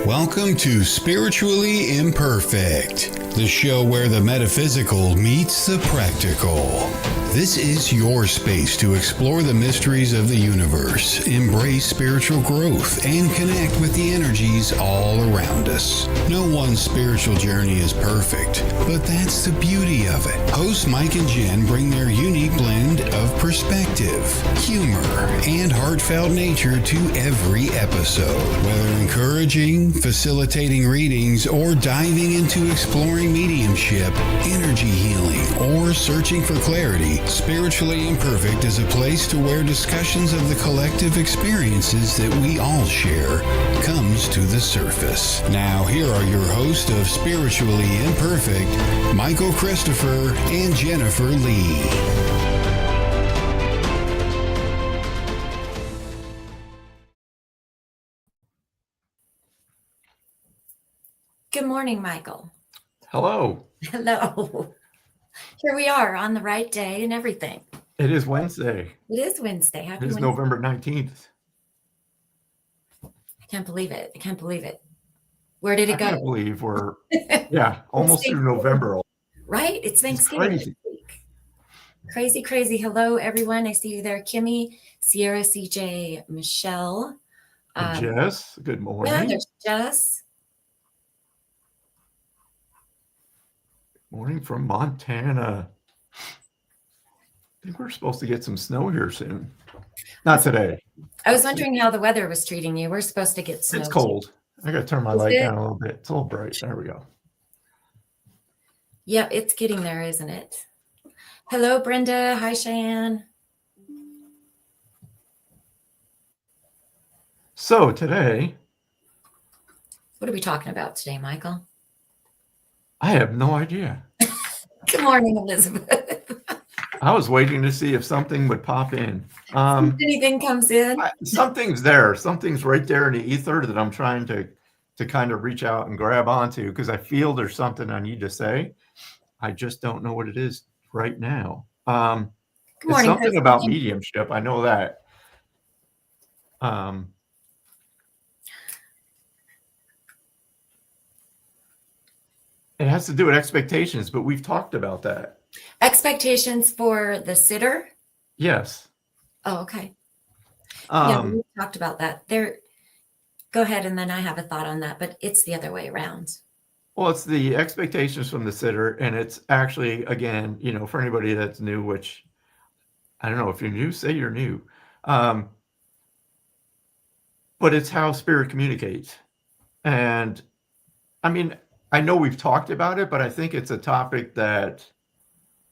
Welcome to Spiritually Imperfect, the show where the metaphysical meets the practical. This is your space to explore the mysteries of the universe, embrace spiritual growth, and connect with the energies all around us. No one spiritual journey is perfect, but that's the beauty of it. Hosts Mike and Jen bring their unique blend of perspective, humor, and heartfelt nature to every episode. Whether encouraging, facilitating readings, or diving into exploring mediumship, energy healing, or searching for clarity, Spiritually Imperfect is a place to where discussions of the collective experiences that we all share comes to the surface. Now, here are your hosts of Spiritually Imperfect, Michael Christopher and Jennifer Lee. Good morning, Michael. Hello. Hello. Here we are on the right day and everything. It is Wednesday. It is Wednesday. Happy It is Wednesday. November 19th. I can't believe it. I can't believe it. Where did it go? I can't believe we're, almost through November. Right? It's Thanksgiving this week. Crazy, crazy. Hello, everyone. I see you there. Kimmy, Sierra, CJ, Michelle. Jess, good morning. Yeah, there's Jess. Morning from Montana. I think we're supposed to get some snow here soon. Not today. I was wondering how the weather was treating you. We're supposed to get snow. It's cold. I got to turn my light down a little bit. It's a little bright. There we go. Yeah, it's getting there, isn't it? Hello, Brenda. Hi, Cheyenne. So today, What are we talking about today, Michael? I have no idea. Good morning, Elizabeth. I was waiting to see if something would pop in. If anything comes in. Something's there. Something's right there in the ether that I'm trying to kind of reach out and grab onto because I feel there's something I need to say. I just don't know what it is right now. Good morning, it's something Chris. about mediumship. I know that. It has to do with expectations, but we've talked about that. Expectations for the sitter? Yes. Oh, okay. Yeah, we talked about that. Go ahead, and then I have a thought on that, but it's the other way around. Well, it's the expectations from the sitter, and it's actually, again, for anybody that's new, which I don't know if you're new, say you're new. But it's how spirit communicates. And I mean, I know we've talked about it, but I think it's a topic that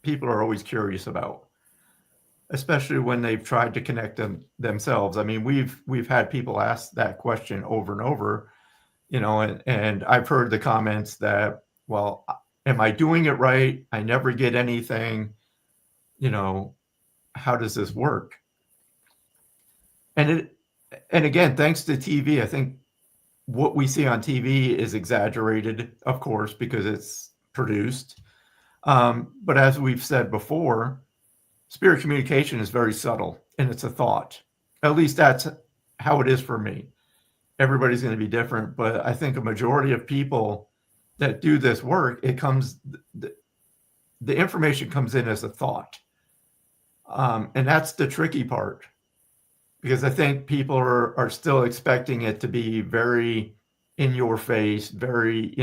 people are always curious about, especially when they've tried to connect themselves. I mean, we've had people ask that question over and over, and I've heard the comments that, well, am I doing it right? I never get anything, how does this work? And again, thanks to TV, I think what we see on TV is exaggerated, of course, because it's produced. But as we've said before, spirit communication is very subtle, and it's a thought. At least that's how it is for me. Everybody's going to be different, but I think a majority of people that do this work, the information comes in as a thought. And that's the tricky part. Because I think people are still expecting it to be very in your face, very,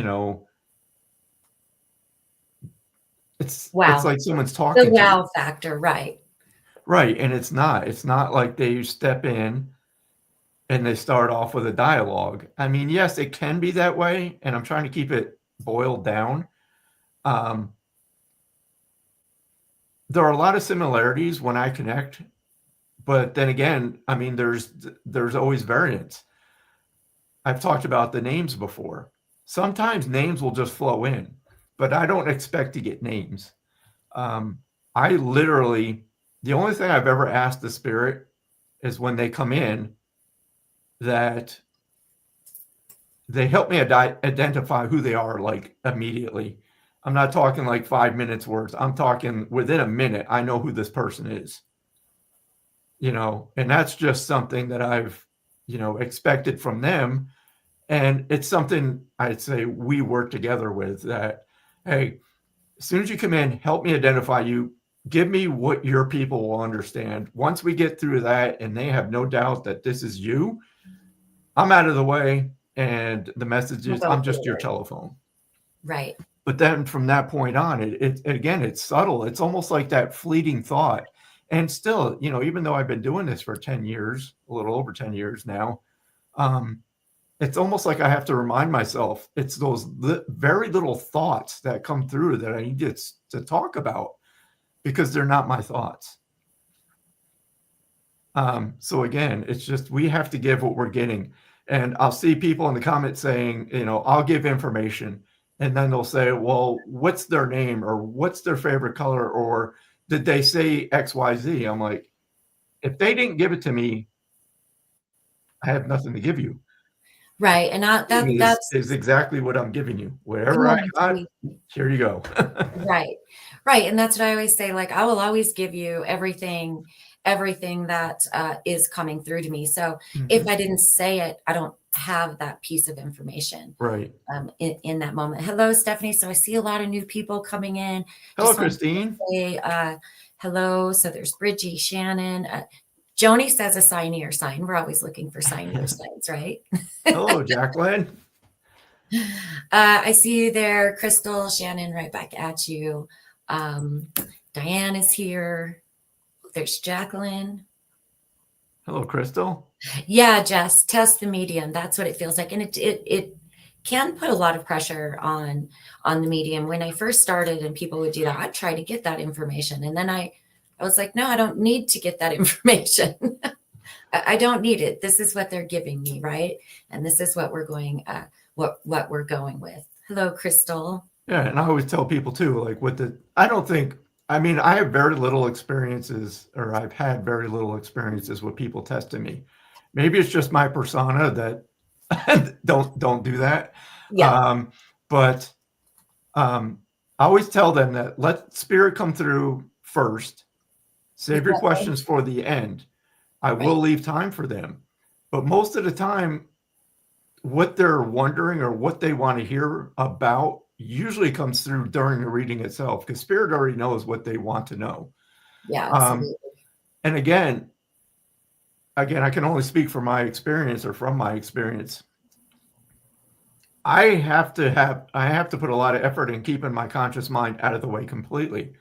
it's like someone's talking. The wow factor, right? Right, and it's not. It's not like they step in and they start off with a dialogue. I mean, yes, it can be that way, and I'm trying to keep it boiled down. There are a lot of similarities when I connect. But then again, I mean, there's always variance. I've talked about the names before. Sometimes names will just flow in, but I don't expect to get names. I literally, the only thing I've ever asked the spirit is when they come in that they help me identify who they are, like immediately. I'm not talking like 5 minutes words. I'm talking within a minute, I know who this person is. And that's just something that I've, expected from them. And it's something I'd say we work together with that, hey, as soon as you come in, help me identify you. Give me what your people will understand. Once we get through that and they have no doubt that this is you, I'm out of the way. And the message is, I'm just your telephone. Right. But then from that point on, again, it's subtle. It's almost like that fleeting thought. And still, even though I've been doing this for 10 years, a little over 10 years now, it's almost like I have to remind myself, it's those very little thoughts that come through that I need to talk about because they're not my thoughts. So again, it's just, we have to give what we're getting. And I'll see people in the comments saying, I'll give information. And then they'll say, well, what's their name, or what's their favorite color, or did they say XYZ? I'm like, if they didn't give it to me, I have nothing to give you. Right. And that's exactly what I'm giving you. Wherever I got, here you go. Right. Right. And that's what I always say. Like, I will always give you everything that is coming through to me. So if I didn't say it, I don't have that piece of information. Right. In that moment. Hello, Stephanie. So I see a lot of new people coming in. Hello, Christine. Say, hello. So there's Bridgie, Shannon. Joni says a sign your sign. We're always looking for sign your signs, right? Hello, Jacqueline. I see you there, Crystal. Shannon, right back at you. Diane is here. There's Jacqueline. Hello, Crystal. Yeah, Jess, test the medium. That's what it feels like. And it can put a lot of pressure on the medium. When I first started and people would do that, I'd try to get that information. And then I was like, no, I don't need to get that information. I don't need it. This is what they're giving me, right? And this is what we're going, what we're going with. Hello, Crystal. Yeah, and I always tell people too, like I have very little experiences, or I've had very little experiences with people testing me. Maybe it's just my persona that don't do that. Yeah. But I always tell them that let spirit come through first. Save your questions for the end. I will leave time for them. But most of the time, what they're wondering or what they want to hear about usually comes through during the reading itself, because spirit already knows what they want to know. Yeah, absolutely. And again, I can only speak from my experience. I have to put a lot of effort in keeping my conscious mind out of the way completely,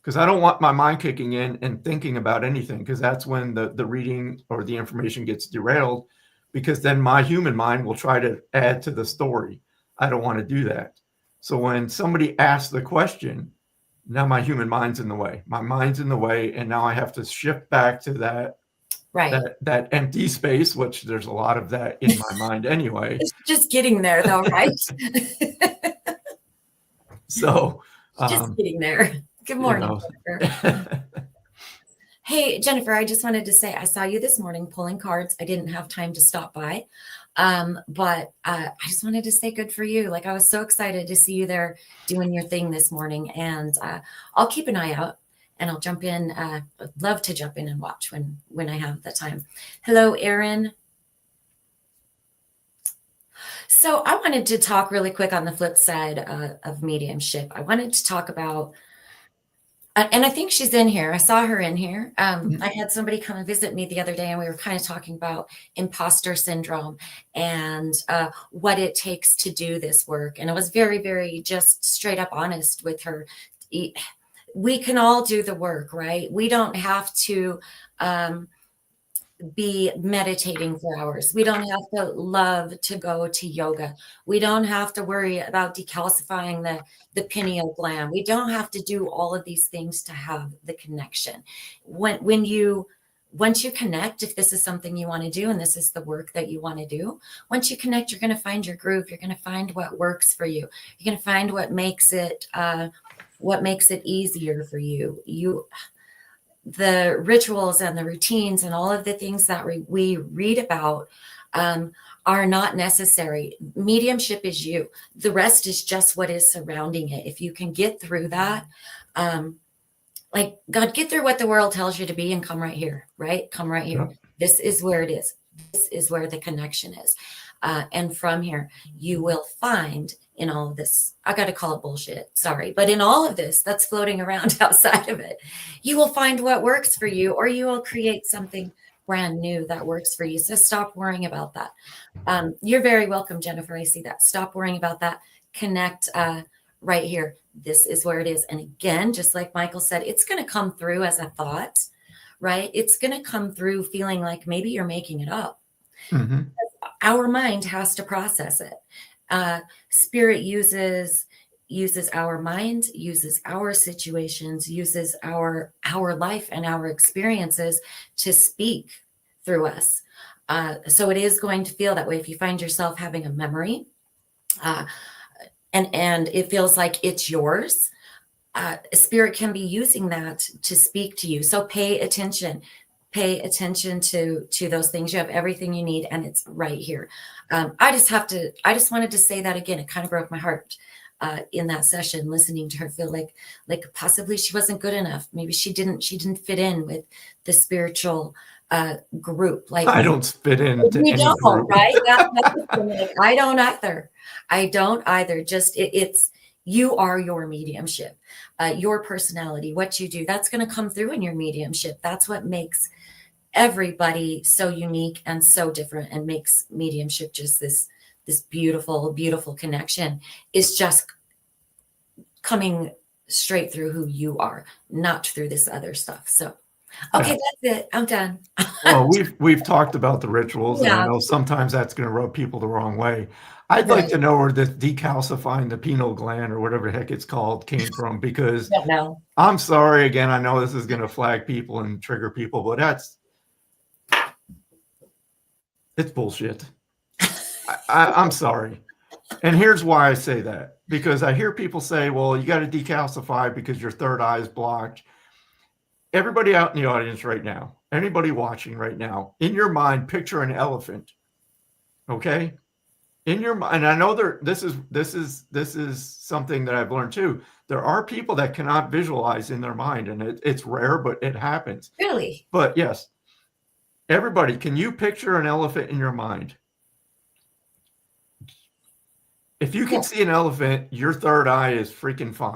because I don't want my mind kicking in and thinking about anything, because that's when the reading or the information gets derailed, because then my human mind will try to add to the story. I don't want to do that. So when somebody asks the question, now my human mind's in the way. My mind's in the way, and now I have to shift back to that that empty space, which there's a lot of that in my mind anyway. It's just getting there, though, right? So just getting there. Good morning, Jennifer. Hey, Jennifer, I just wanted to say I saw you this morning pulling cards. I didn't have time to stop by. But I just wanted to say good for you. Like, I was so excited to see you there doing your thing this morning, and I'll keep an eye out and I'll jump in. I'd love to jump in and watch when I have the time. Hello, Erin. So I wanted to talk really quick on the flip side of mediumship. I wanted to talk about, and I think she's in here. I saw her in here. I had somebody come and visit me the other day, and we were kind of talking about imposter syndrome and what it takes to do this work. And I was very, very just straight up honest with her. We can all do the work, right? We don't have to be meditating for hours. We don't have to love to go to yoga. We don't have to worry about decalcifying the pineal gland. We don't have to do all of these things to have the connection. Once you connect, if this is something you want to do and this is the work that you want to do, once you connect, you're going to find your groove. You're going to find what works for you. You're going to find what makes it easier for you. The rituals and the routines and all of the things that we read about are not necessary. Mediumship is you. The rest is just what is surrounding it. If you can get through that, like, God, get through what the world tells you to be and come right here, right? Come right here. Yeah. This is where it is. This is where the connection is. And from here, you will find in all of this, I got to call it bullshit, sorry, but in all of this that's floating around outside of it, you will find what works for you, or you will create something brand new that works for you. So stop worrying about that. You're very welcome, Jennifer. I see that. Stop worrying about that. Connect right here. This is where it is. And again, just like Michael said, it's going to come through as a thought, right? It's going to come through feeling like maybe you're making it up. Mm-hmm. Our mind has to process it. Spirit uses our mind, uses our situations, uses our life and our experiences to speak through us. So it is going to feel that way if you find yourself having a memory, and it feels like it's yours. Spirit can be using that to speak to you. So pay attention to those things. You have everything you need, and it's right here. I just wanted to say that again. It kind of broke my heart in that session, listening to her feel like possibly she wasn't good enough. Maybe she didn't fit in with the spiritual group. Like, I don't fit into we any don't, group. right? Like, I don't either. Just it's you are your mediumship, your personality, what you do. That's going to come through in your mediumship. That's what makes everybody so unique and so different, and makes mediumship just this beautiful, beautiful connection. Is just coming straight through who you are, not through this other stuff. So, okay, that's it. I'm done. Well, we've talked about the rituals, and Yeah. I know sometimes that's going to rub people the wrong way. I'd like to know where this decalcifying the pineal gland, or whatever the heck it's called, came from, because Don't know. I'm sorry, again, I know this is going to flag people and trigger people, but it's bullshit. I'm sorry. And here's why I say that. Because I hear people say, well, you got to decalcify because your third eye is blocked. Everybody out in the audience right now, anybody watching right now, in your mind, picture an elephant. Okay? In your mind, and I know this is something that I've learned too. There are people that cannot visualize in their mind, and it's rare, but it happens. Really? But yes, everybody, can you picture an elephant in your mind? If you can see an elephant, your third eye is freaking fine.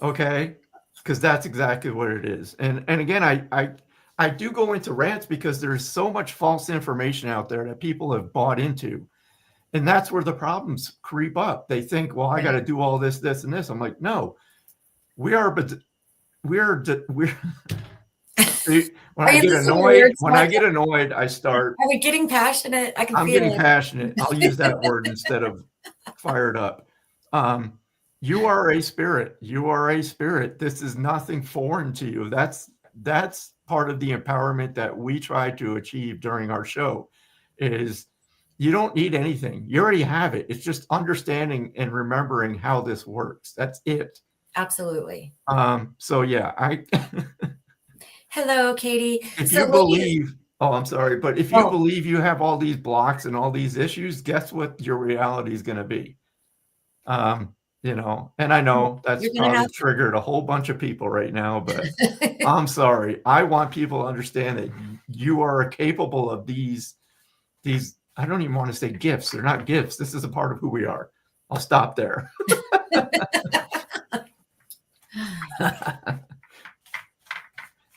Okay? Because that's exactly what it is. And again, I do go into rants because there's so much false information out there that people have bought into. And that's where the problems creep up. They think, well, I got to do all this, this, and this. I'm like, no, when I get annoyed, I start. Are we getting passionate? I'm getting passionate. I'll use that word instead of fired up. You are a spirit. You are a spirit. This is nothing foreign to you. That's part of the empowerment that we try to achieve during our show. Is you don't need anything. You already have it. It's just understanding and remembering how this works. That's it. Absolutely. So yeah, Hello, Katie. If you believe, I'm sorry, but if you believe you have all these blocks and all these issues, guess what your reality is going to be? And I know that's probably triggered a whole bunch of people right now, but I'm sorry. I want people to understand that you are capable of these, I don't even want to say gifts. They're not gifts. This is a part of who we are. I'll stop there.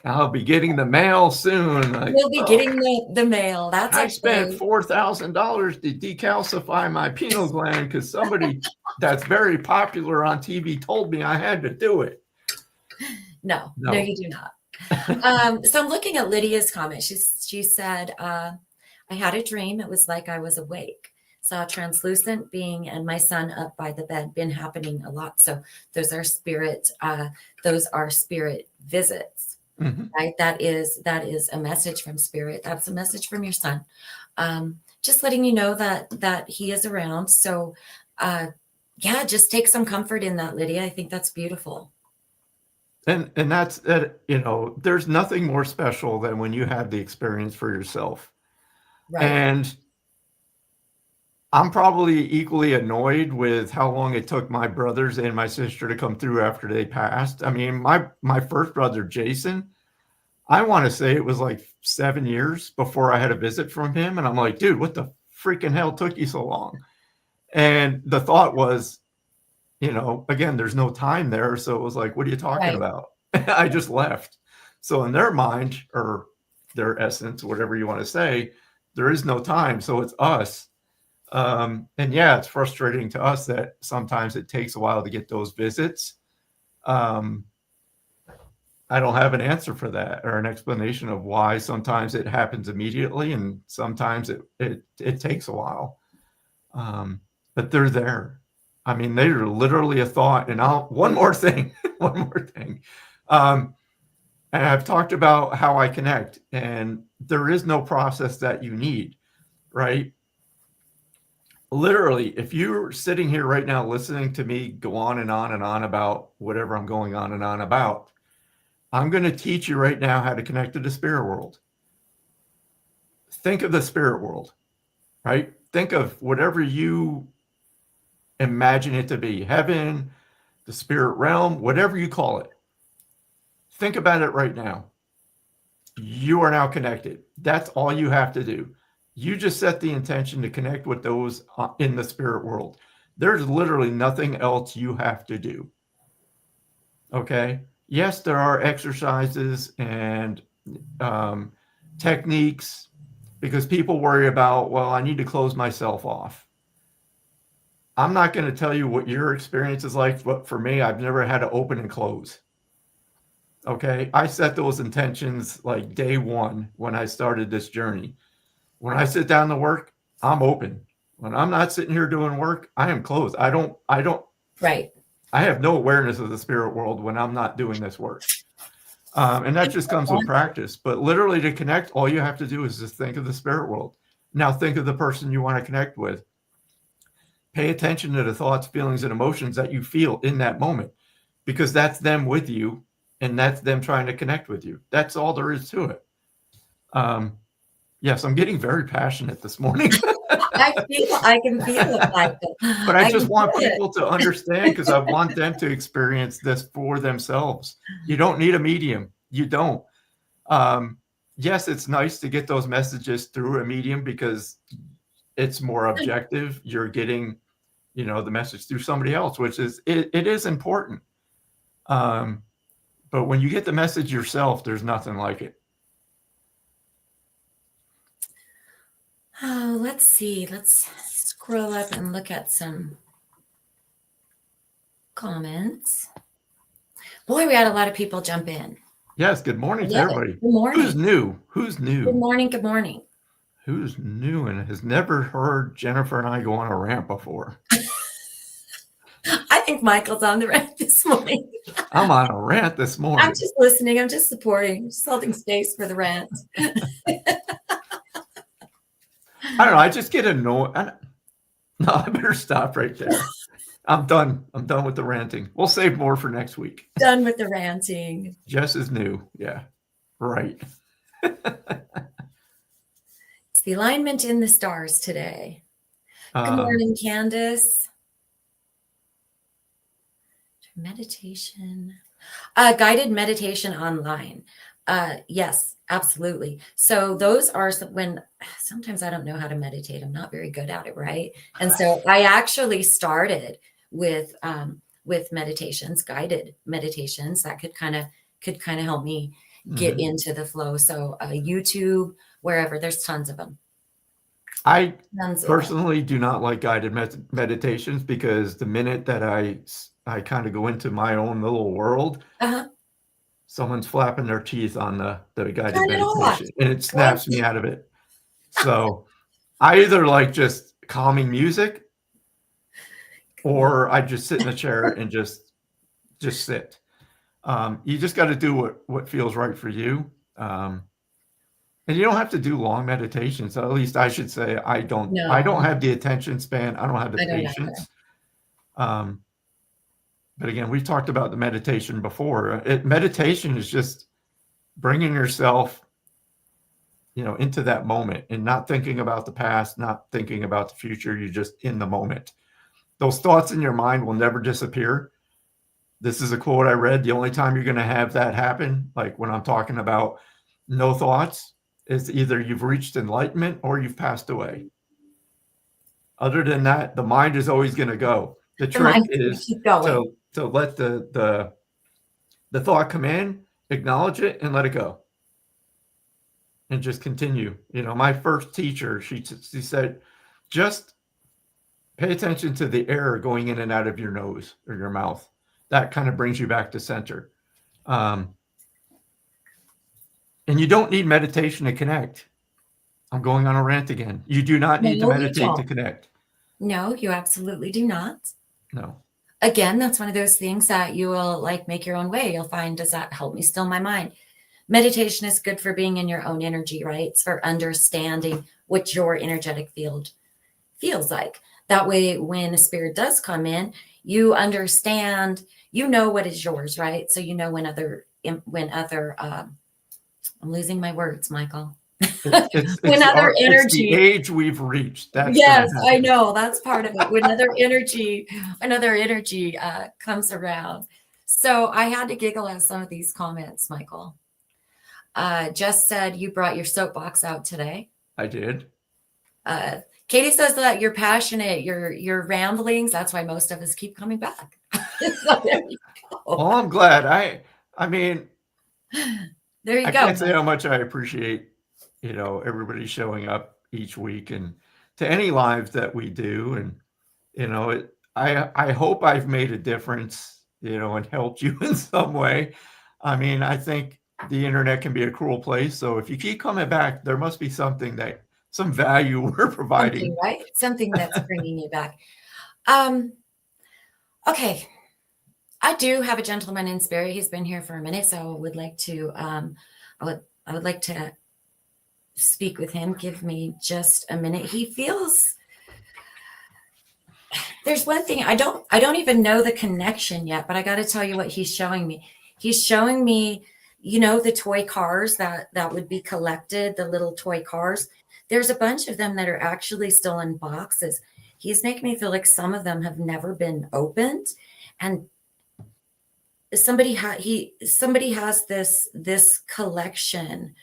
I'll be getting the mail soon. We'll be getting the mail. I spent $4,000 to decalcify my pineal gland because somebody that's very popular on TV told me I had to do it. No, you do not. So I'm looking at Lydia's comment. She said, I had a dream. It was like I was awake. Saw a translucent being and my son up by the bed. Been happening a lot. So those are spirit visits. Mm-hmm. Right? That is a message from spirit. That's a message from your son. Just letting you know that he is around. So just take some comfort in that, Lydia. I think that's beautiful. And that's there's nothing more special than when you have the experience for yourself. Right. And I'm probably equally annoyed with how long it took my brothers and my sister to come through after they passed. I mean, my first brother, Jason, I want to say it was like 7 years before I had a visit from him. And I'm like, dude, what the freaking hell took you so long? And the thought was, again, there's no time there. So it was like, what are you talking Right. about? I just left. So in their mind, or their essence, whatever you want to say, there is no time. So it's us. And yeah, it's frustrating to us that sometimes it takes a while to get those visits. I don't have an answer for that or an explanation of why sometimes it happens immediately and sometimes it takes a while. But they're there. I mean, they're literally a thought. And one more thing. And I've talked about how I connect, and there is no process that you need, right? Literally, if you're sitting here right now listening to me go on and on and on about whatever I'm going on and on about, I'm going to teach you right now how to connect to the spirit world. Think of the spirit world, right? Think of whatever you imagine it to be, heaven, the spirit realm, whatever you call it. Think about it right now. You are now connected. That's all you have to do. You just set the intention to connect with those in the spirit world. There's literally nothing else you have to do. Okay? Yes, there are exercises and techniques, because people worry about, well, I need to close myself off. I'm not going to tell you what your experience is like, but for me, I've never had to open and close. Okay? I set those intentions like day one when I started this journey. When I sit down to work, I'm open. When I'm not sitting here doing work, I am closed. I don't. Right. I have no awareness of the spirit world when I'm not doing this work. And that just comes with practice. But literally, to connect, all you have to do is just think of the spirit world. Now think of the person you want to connect with. Pay attention to the thoughts, feelings, and emotions that you feel in that moment, because that's them with you, and that's them trying to connect with you. That's all there is to it. Yes, I'm getting very passionate this morning. I can feel it, Michael. But I just want people to understand, because I want them to experience this for themselves. You don't need a medium. You don't. Yes, it's nice to get those messages through a medium because it's more objective. You're getting, the message through somebody else, which is, it is important. But when you get the message yourself, there's nothing like it. Oh, let's see. Let's scroll up and look at some comments. Boy, we had a lot of people jump in. Yes, good morning to everybody. Good morning. Who's new? Who's new? Good morning. Good morning. Who's new and has never heard Jennifer and I go on a rant before? I think Michael's on the rant this morning. I'm on a rant this morning. I'm just listening. I'm just supporting, just holding space for the rant. I don't know. I just get annoyed. No, I better stop right there. I'm done. I'm done with the ranting. We'll save more for next week. Done with the ranting. Jess is new. Yeah, right. It's the alignment in the stars today. Good morning, Candace. Meditation. Guided meditation online. Yes, absolutely. So those are when sometimes I don't know how to meditate. I'm not very good at it, right? And so I actually started with meditations, guided meditations that could kind of help me get into the flow. So YouTube, wherever, there's tons of them. I personally do not like guided meditations, because the minute that I kind of go into my own little world, someone's flapping their teeth on the guided meditation, and it snaps me out of it. So I either like just calming music, or I just sit in a chair and just sit. You just got to do what feels right for you. And you don't have to do long meditations. At least I should say I don't. No. I don't have the attention span. I don't have the patience. But again, we've talked about the meditation before. Meditation is just bringing yourself, into that moment and not thinking about the past, not thinking about the future. You're just in the moment. Those thoughts in your mind will never disappear. This is a quote I read. The only time you're going to have that happen, like when I'm talking about no thoughts, is either you've reached enlightenment or you've passed away. Other than that, the mind is always going to go. The The trick mind's gonna is keep going. to let the thought come in, acknowledge it, and let it go, and just continue. You know, my first teacher, she said, just pay attention to the air going in and out of your nose or your mouth. That kind of brings you back to center. And you don't need meditation to connect. I'm going on a rant again. You do not need to No, you meditate to don't. connect. No, you absolutely do not. No. Again, that's one of those things that you will like make your own way. You'll find, does that help me still my mind? Meditation is good for being in your own energy, right? It's for understanding what your energetic field feels like. That way, when a spirit does come in, you understand, you know what is yours, right? So you know when other I'm losing my words, Michael. When other It's the energy, age we've reached. That's yes, gonna I happen. know that's part of it. When another energy comes around. So I had to giggle at some of these comments, Michael. Just said you brought your soapbox out today. I did. Katie says that you're passionate, your ramblings. That's why most of us keep coming back. So there you go. Well, I'm glad. I mean, There you I go. can't say how much I appreciate, you know, everybody showing up each week and to any lives that we do. And, you know, I hope I've made a difference, you know, and helped you in some way. I mean, I think the internet can be a cruel place. So if you keep coming back, there must be something some value we're providing. Something, right? Something that's bringing you back. Okay. I do have a gentleman in spirit. He's been here for a minute, so I would like to I would like to speak with him. Give me just a minute. He feels there's one thing I don't even know the connection yet, but I got to tell you what he's showing me. He's showing me, you know, the toy cars that would be collected, the little toy cars. There's a bunch of them that are actually still in boxes. He's making me feel like some of them have never been opened, and somebody has this collection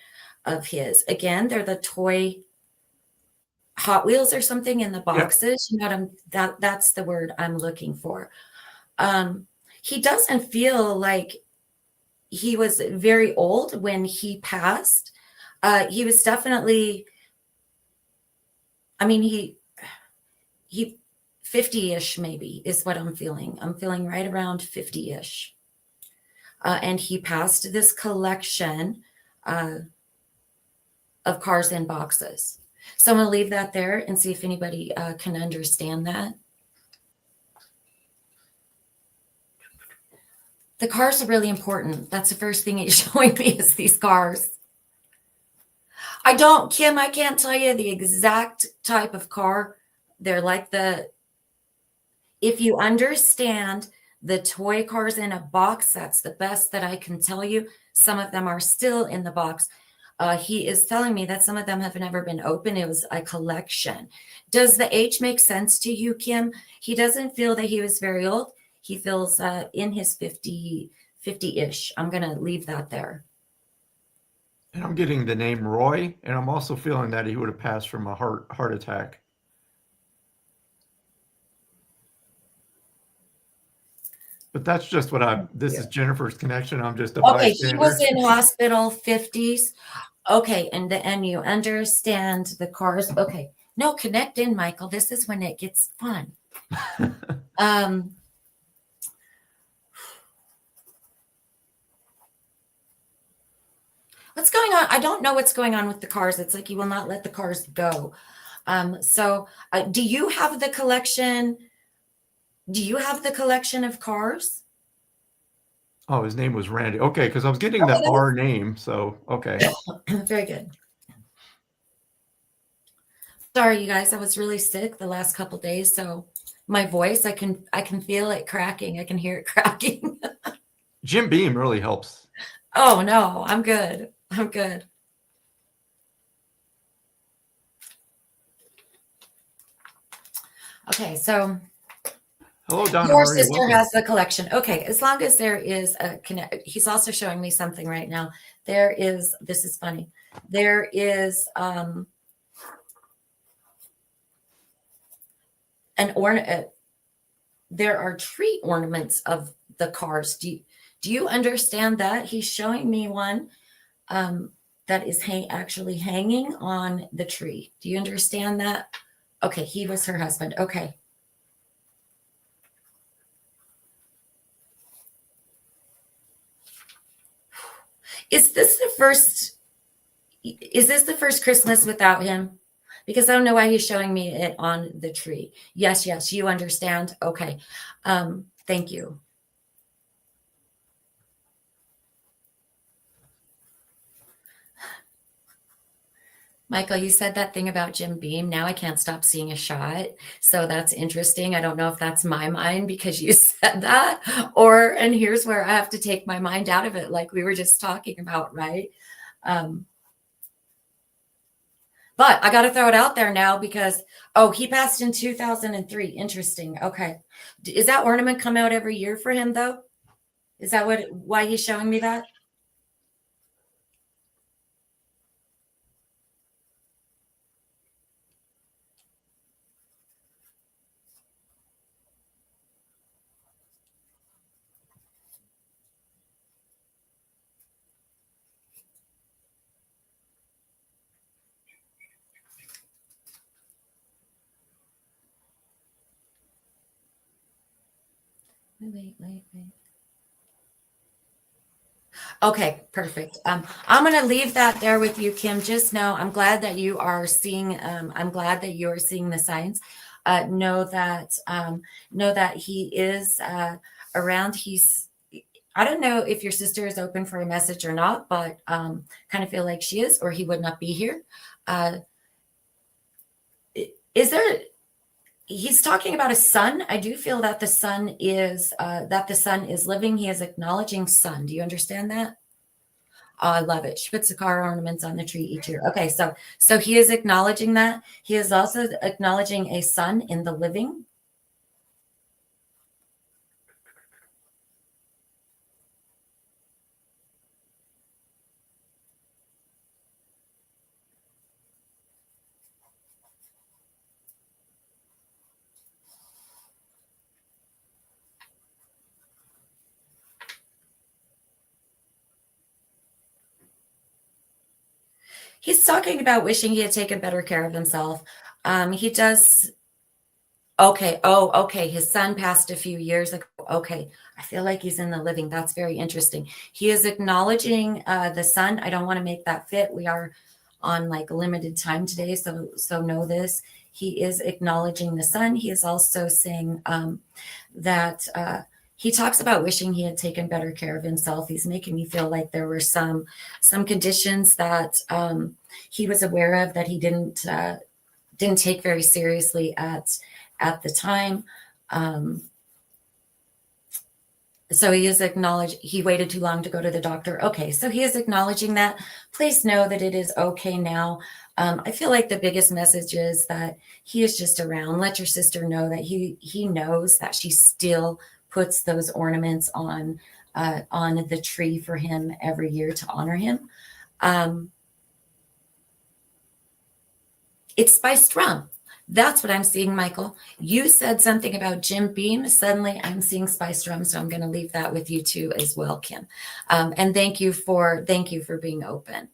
of his. Again, they're the toy Hot Wheels or something in the Yep. boxes. You know what that's the word I'm looking for. He doesn't feel like he was very old when he passed. He was definitely, I mean, he 50-ish maybe is what I'm feeling. I'm feeling right around 50-ish. And he passed this collection of cars in boxes. So I'm going to leave that there and see if anybody can understand that. The cars are really important. That's the first thing he's showing me is these cars. Kim, I can't tell you the exact type of car. They're like if you understand the toy cars in a box, that's the best that I can tell you. Some of them are still in the box. He is telling me that some of them have never been opened. It was a collection. Does the age make sense to you, Kim? He doesn't feel that he was very old. He feels in his 50-ish. I'm going to leave that there. And I'm getting the name Roy, and I'm also feeling that he would have passed from a heart attack. But that's just what this is Jennifer's connection. I'm just a Okay, bystander. he was in hospital 50s. Okay, and you understand the cars. Okay, no, connect in, Michael. This is when it gets fun. What's going on? I don't know what's going on with the cars. It's like you will not let the cars go. So do you have the collection? Do you have the collection of cars? Oh, his name was Randy. Okay, because I was getting the R name. So, okay. Very good. Sorry, you guys. I was really sick the last couple of days, so my voice, I can feel it cracking. I can hear it cracking. Jim Beam really helps. Oh no, I'm good. I'm good. Okay, so hello, Donna. Your sister has the collection. Okay, as long as there is a connect. He's also showing me something right now. This is funny. There is there are tree ornaments of the cars. Do you understand that? He's showing me one that is actually hanging on the tree. Do you understand that? Okay, he was her husband. Okay. Is this the first Christmas without him? Because I don't know why he's showing me it on the tree. Yes, you understand. Okay. Thank you. Michael, you said that thing about Jim Beam. Now I can't stop seeing a shot. So that's interesting. I don't know if that's my mind because you said that, and here's where I have to take my mind out of it, like we were just talking about, right? But I got to throw it out there now because, he passed in 2003. Interesting. Okay. Is that ornament come out every year for him though? Is that why he's showing me that? Wait. Okay, perfect. I'm going to leave that there with you, Kim. Just know I'm glad that you are seeing. I'm glad that you are seeing the signs. Know that he is around. I don't know if your sister is open for a message or not, but kind of feel like she is, or he would not be here. Is there? He's talking about a son. I do feel that the son is living. He is acknowledging son. Do you understand that? Oh, I love it. She puts the car ornaments on the tree each year. Okay, so he is acknowledging that. He is also acknowledging a son in the living. He's talking about wishing he had taken better care of himself. He does. Okay. Oh, okay. His son passed a few years ago. Okay. I feel like he's in the living. That's very interesting. He is acknowledging the son. I don't want to make that fit. We are on like limited time today. So know this. He is acknowledging the son. He is also saying that he talks about wishing he had taken better care of himself. He's making me feel like there were some conditions that he was aware of that he didn't take very seriously at the time. So he is acknowledging he waited too long to go to the doctor. Okay, so he is acknowledging that. Please know that it is okay now. I feel like the biggest message is that he is just around. Let your sister know that he knows that she still puts those ornaments on the tree for him every year to honor him. It's spiced rum. That's what I'm seeing, Michael. You said something about Jim Beam. Suddenly I'm seeing spiced rum. So I'm going to leave that with you too as well, Kim. And thank you for being open.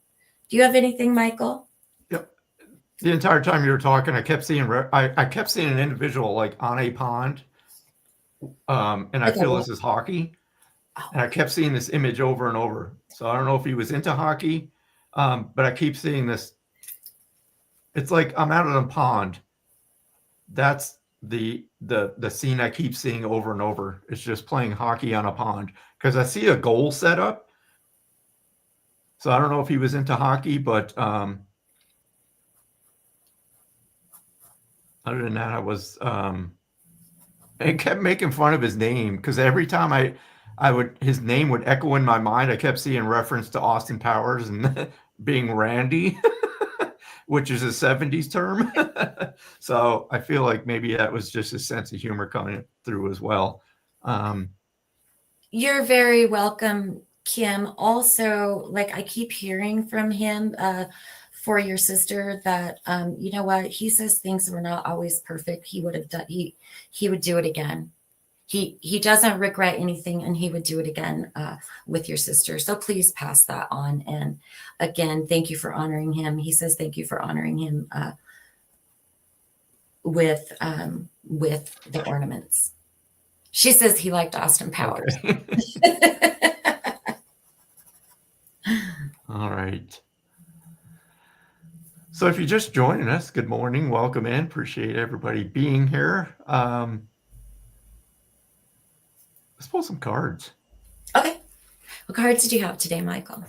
Do you have anything, Michael? Yep. The entire time you were talking, I kept seeing I kept seeing an individual like on a pond. And I feel this is hockey. And I kept seeing this image over and over. So I don't know if he was into hockey, but I keep seeing this. It's like I'm out on a pond. That's the scene I keep seeing over and over. It's just playing hockey on a pond because I see a goal set up. So I don't know if he was into hockey, but other than that, I was I kept making fun of his name because every time his name would echo in my mind. I kept seeing reference to Austin Powers and being Randy. Which is a 70s term. So I feel like maybe that was just a sense of humor coming through as well. You're very welcome, Kim. Also, like I keep hearing from him for your sister that, you know what? He says things were not always perfect. He would have done, he would do it again. He doesn't regret anything, and he would do it again with your sister. So please pass that on. And again, thank you for honoring him. He says thank you for honoring him with the ornaments. She says he liked Austin Powers. Okay. All right. So if you're just joining us, good morning, welcome in. Appreciate everybody being here. Let's pull some cards. Okay. What cards did you have today, Michael?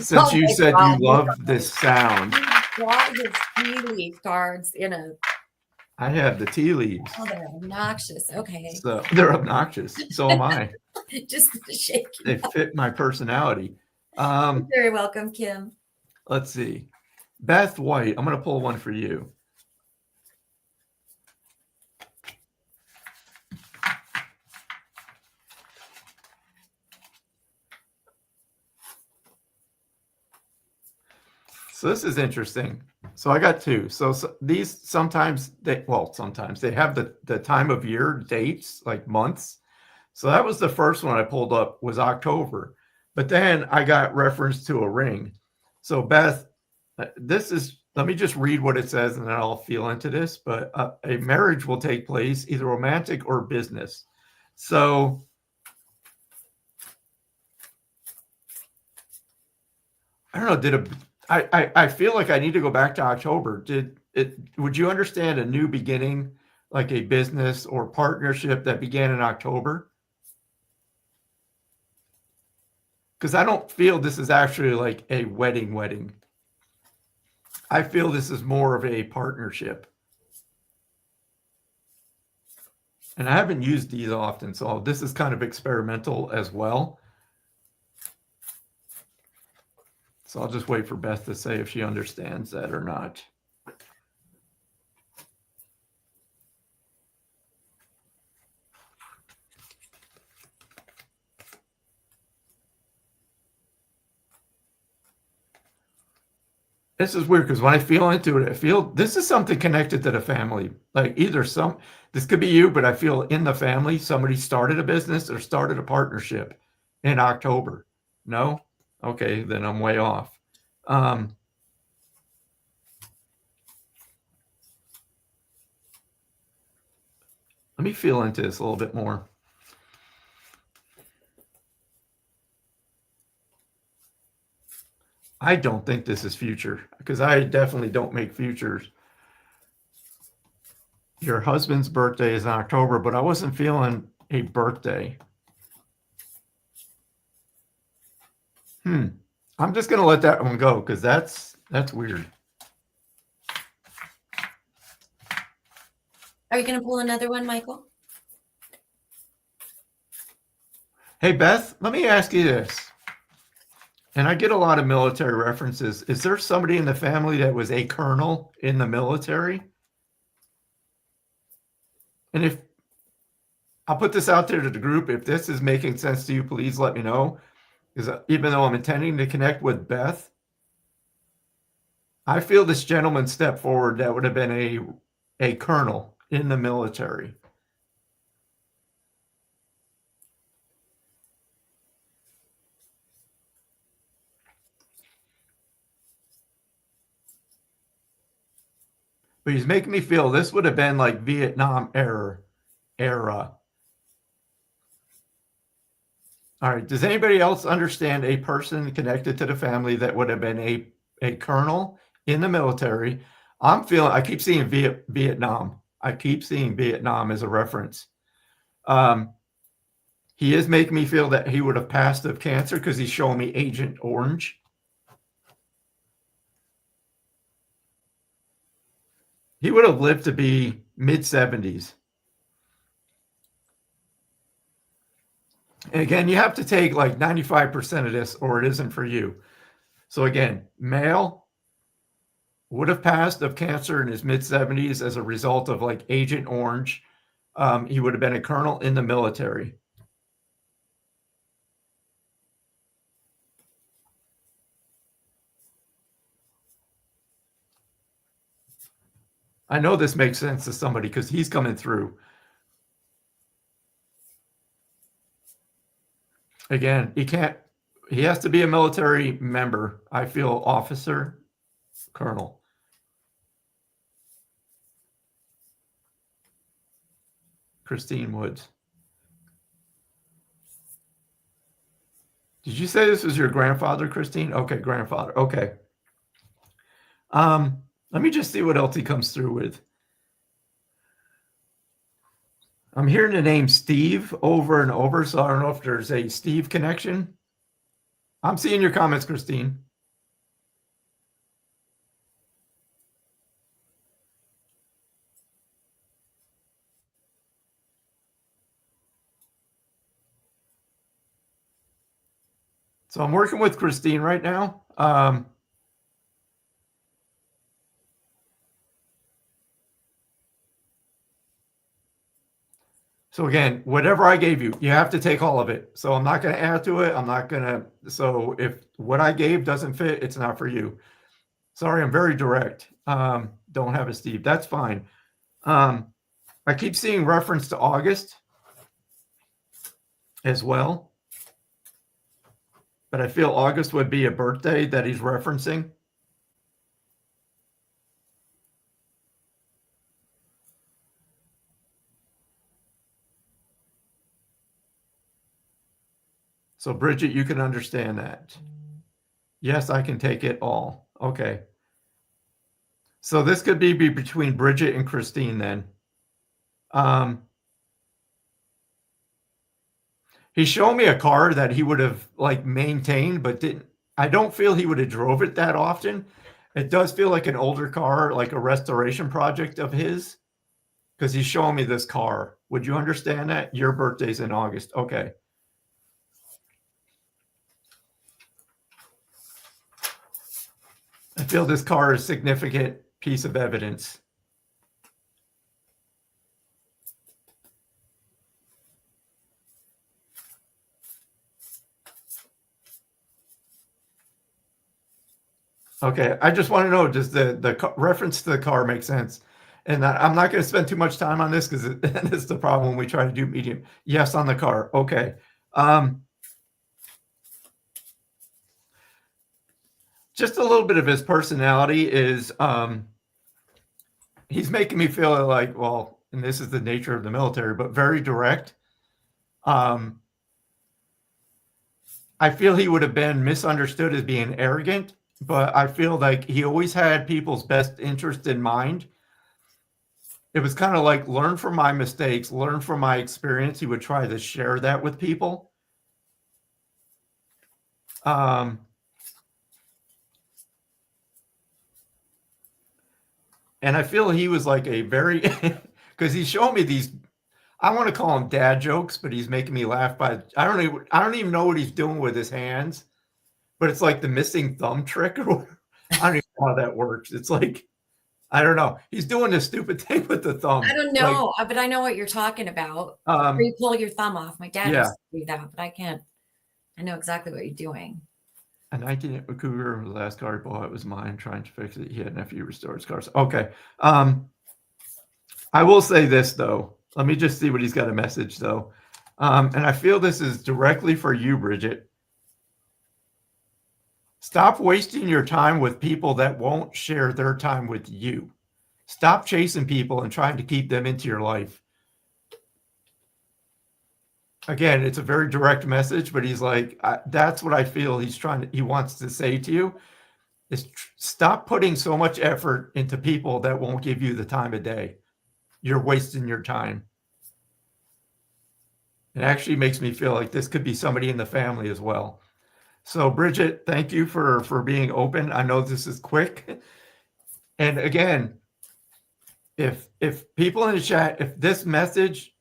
Since you said you love this sound. He brought his tea leaf cards in a... I have the tea leaves. Oh, they're obnoxious. Okay. So they're obnoxious. So am I. Just shake. They fit my personality. You're very welcome, Kim. Let's see. Beth White, I'm going to pull one for you. So this is interesting. So I got two. So these sometimes they have the time of year dates, like months. So that was the first one I pulled up was October. But then I got reference to a ring. So Beth, let me just read what it says and then I'll feel into this. But a marriage will take place, either romantic or business. So I don't know, I feel like I need to go back to October. Would you understand a new beginning, like a business or partnership that began in October? Because I don't feel this is actually like a wedding. I feel this is more of a partnership. And I haven't used these often, so this is kind of experimental as well. So I'll just wait for Beth to say if she understands that or not. This is weird because when I feel into it, I feel this is something connected to the family. Like this could be you, but I feel in the family, somebody started a business or started a partnership in October. No? Okay, then I'm way off. Let me feel into this a little bit more. I don't think this is future because I definitely don't make futures. Your husband's birthday is in October, but I wasn't feeling a birthday. I'm just going to let that one go because that's weird. Are you going to pull another one, Michael? Hey, Beth, let me ask you this. And I get a lot of military references. Is there somebody in the family that was a colonel in the military? And if I'll put this out there to the group, if this is making sense to you, please let me know. Because even though I'm intending to connect with Beth, I feel this gentleman stepped forward that would have been a colonel in the military. But he's making me feel this would have been like Vietnam era. All right. Does anybody else understand a person connected to the family that would have been a colonel in the military? I keep seeing Vietnam. I keep seeing Vietnam as a reference. He is making me feel that he would have passed of cancer because he's showing me Agent Orange. He would have lived to be mid-70s. And again, you have to take like 95% of this or it isn't for you. So again, male, would have passed of cancer in his mid-70s as a result of like Agent Orange. He would have been a colonel in the military. I know this makes sense to somebody because he's coming through. Again, he has to be a military member. I feel officer, colonel. Christine Woods. Did you say this was your grandfather, Christine? Okay, grandfather. Okay. Let me just see what else he comes through with. I'm hearing the name Steve over and over, so I don't know if there's a Steve connection. I'm seeing your comments, Christine. So I'm working with Christine right now. So again, whatever I gave you, you have to take all of it. So I'm not going to add to it. I'm not going to. So if what I gave doesn't fit, it's not for you. Sorry, I'm very direct. Don't have a Steve. That's fine. I keep seeing reference to August as well. But I feel August would be a birthday that he's referencing. So Bridget, you can understand that. Yes, I can take it all. Okay. So this could be between Bridget and Christine then. He showed me a car that he would have like maintained, but didn't. I don't feel he would have drove it that often. It does feel like an older car, like a restoration project of his, because he's showing me this car. Would you understand that? Your birthday's in August. Okay. I feel this car is a significant piece of evidence. Okay, I just want to know, does the reference to the car make sense? And I'm not going to spend too much time on this because it's the problem when we try to do medium. Yes, on the car. Okay. Just a little bit of his personality is he's making me feel like, well, and this is the nature of the military, but very direct. I feel he would have been misunderstood as being arrogant, but I feel like he always had people's best interest in mind. It was kind of like learn from my mistakes, learn from my experience. He would try to share that with people. And I feel he was like a very, because he's showing me these, I want to call them dad jokes, but he's making me laugh by, I don't even know what he's doing with his hands, but it's like the missing thumb trick. Or I don't even know how that works. It's like, I don't know. He's doing this stupid thing with the thumb. I don't know, but I know what you're talking about. Where you pull your thumb off. My dad used to do that, but I can't. I know exactly what you're doing. A 19 Cougar, the last car he bought was mine, trying to fix it. He had a nephew restore his cars. Okay. I will say this, though. Let me just see what he's got a message, though. And I feel this is directly for you, Bridget. Stop wasting your time with people that won't share their time with you. Stop chasing people and trying to keep them into your life. Again, it's a very direct message, but he's like, that's what I feel he wants to say to you is stop putting so much effort into people that won't give you the time of day. You're wasting your time. It actually makes me feel like this could be somebody in the family as well. So Bridget, thank you for being open. I know this is quick. And again, if people in the chat, if this message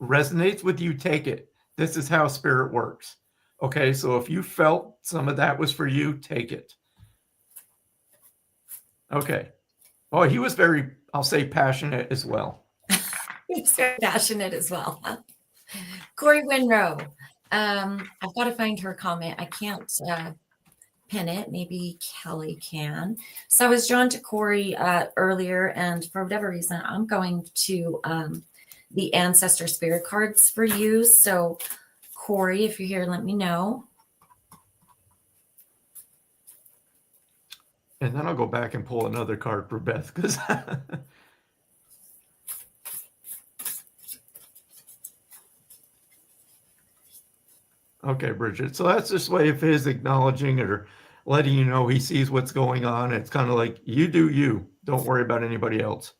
resonates with you, take it. This is how spirit works. Okay, so if you felt some of that was for you, take it. Okay. Oh, he was very, I'll say, passionate as well. He's very passionate as well. Corey Winrow. I've got to find her comment. I can't pin it. Maybe Kelly can. So I was drawn to Corey earlier, and for whatever reason, I'm going to the ancestor spirit cards for you. So Corey, if you're here, let me know. And then I'll go back and pull another card for Beth because okay, Bridget. So that's just way of his acknowledging it or letting you know he sees what's going on. It's kind of like, you do you. Don't worry about anybody else.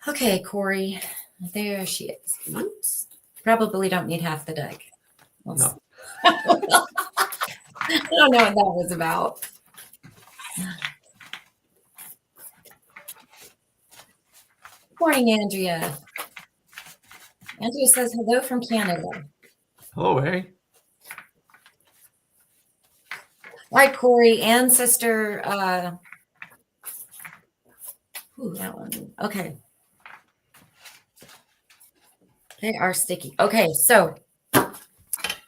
Okay, Corey. There she is. Oops. Probably don't need half the deck. No. I don't know what that was about. Morning, Andrea. Andrea says hello from Canada. Hello, hey. All right, Corey, ancestor. Ooh, that one. Okay. They are sticky. Okay, so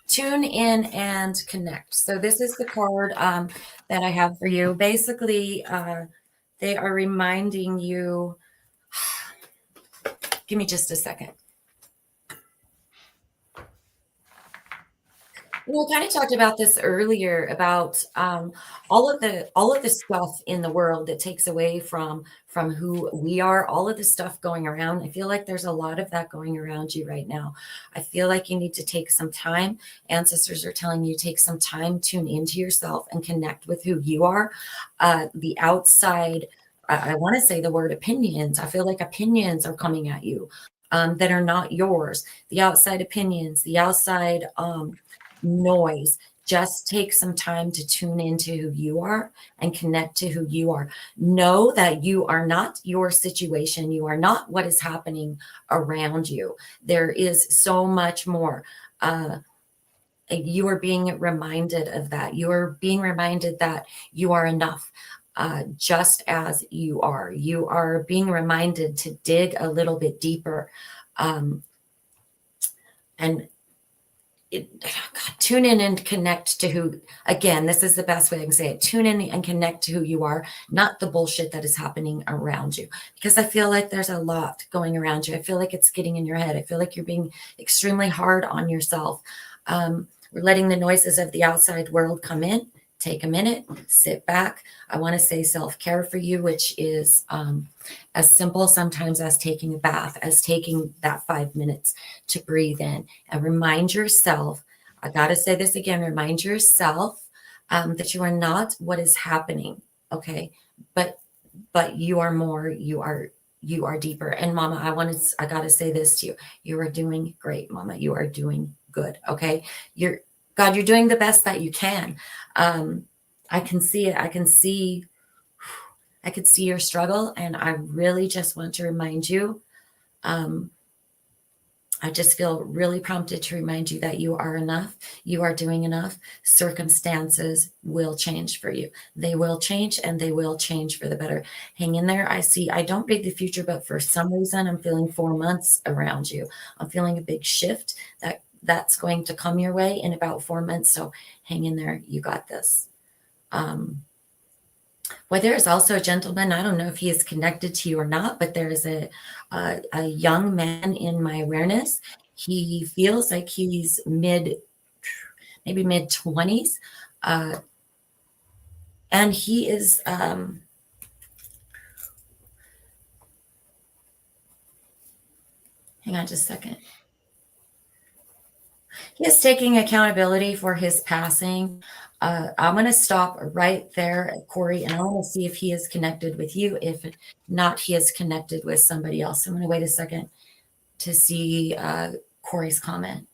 tune in and connect. So this is the card that I have for you. Basically, they are reminding you. Give me just a second. We kind of talked about this earlier about all of the stuff in the world that takes away from who we are, all of the stuff going around. I feel like there's a lot of that going around you right now. I feel like you need to take some time. Ancestors are telling you take some time, tune into yourself and connect with who you are. The outside, I want to say the word opinions. I feel like opinions are coming at you that are not yours. The outside opinions, the outside noise. Just take some time to tune into who you are and connect to who you are. Know that you are not your situation. You are not what is happening around you. There is so much more. You are being reminded of that. You are being reminded that you are enough. Just as you are. You are being reminded to dig a little bit deeper. Tune in and connect to who, again, this is the best way I can say it. Tune in and connect to who you are, not the bullshit that is happening around you. Because I feel like there's a lot going around you. I feel like it's getting in your head. I feel like you're being extremely hard on yourself. We're letting the noises of the outside world come in. Take a minute, sit back. I want to say self-care for you, which is as simple sometimes as taking a bath, as taking that 5 minutes to breathe in and remind yourself. I got to say this again, remind yourself that you are not what is happening. Okay. But you are more, you are deeper. And mama, I got to say this to you. You are doing great, mama. You are doing good. Okay. You're doing the best that you can. I can see it. I can see your struggle. And I really just want to remind you, I just feel really prompted to remind you that you are enough. You are doing enough. Circumstances will change for you. They will change and they will change for the better. Hang in there. I don't read the future, but for some reason, I'm feeling 4 months around you. I'm feeling a big shift that's going to come your way in about 4 months. So hang in there. You got this. Well, there is also a gentleman. I don't know if he is connected to you or not, but there is a young man in my awareness. He feels like he's maybe mid 20s. And he is, hang on just a second. He is taking accountability for his passing. I'm going to stop right there, Corey, and I want to see if he is connected with you. If not, he is connected with somebody else. I'm going to wait a second to see Corey's comment.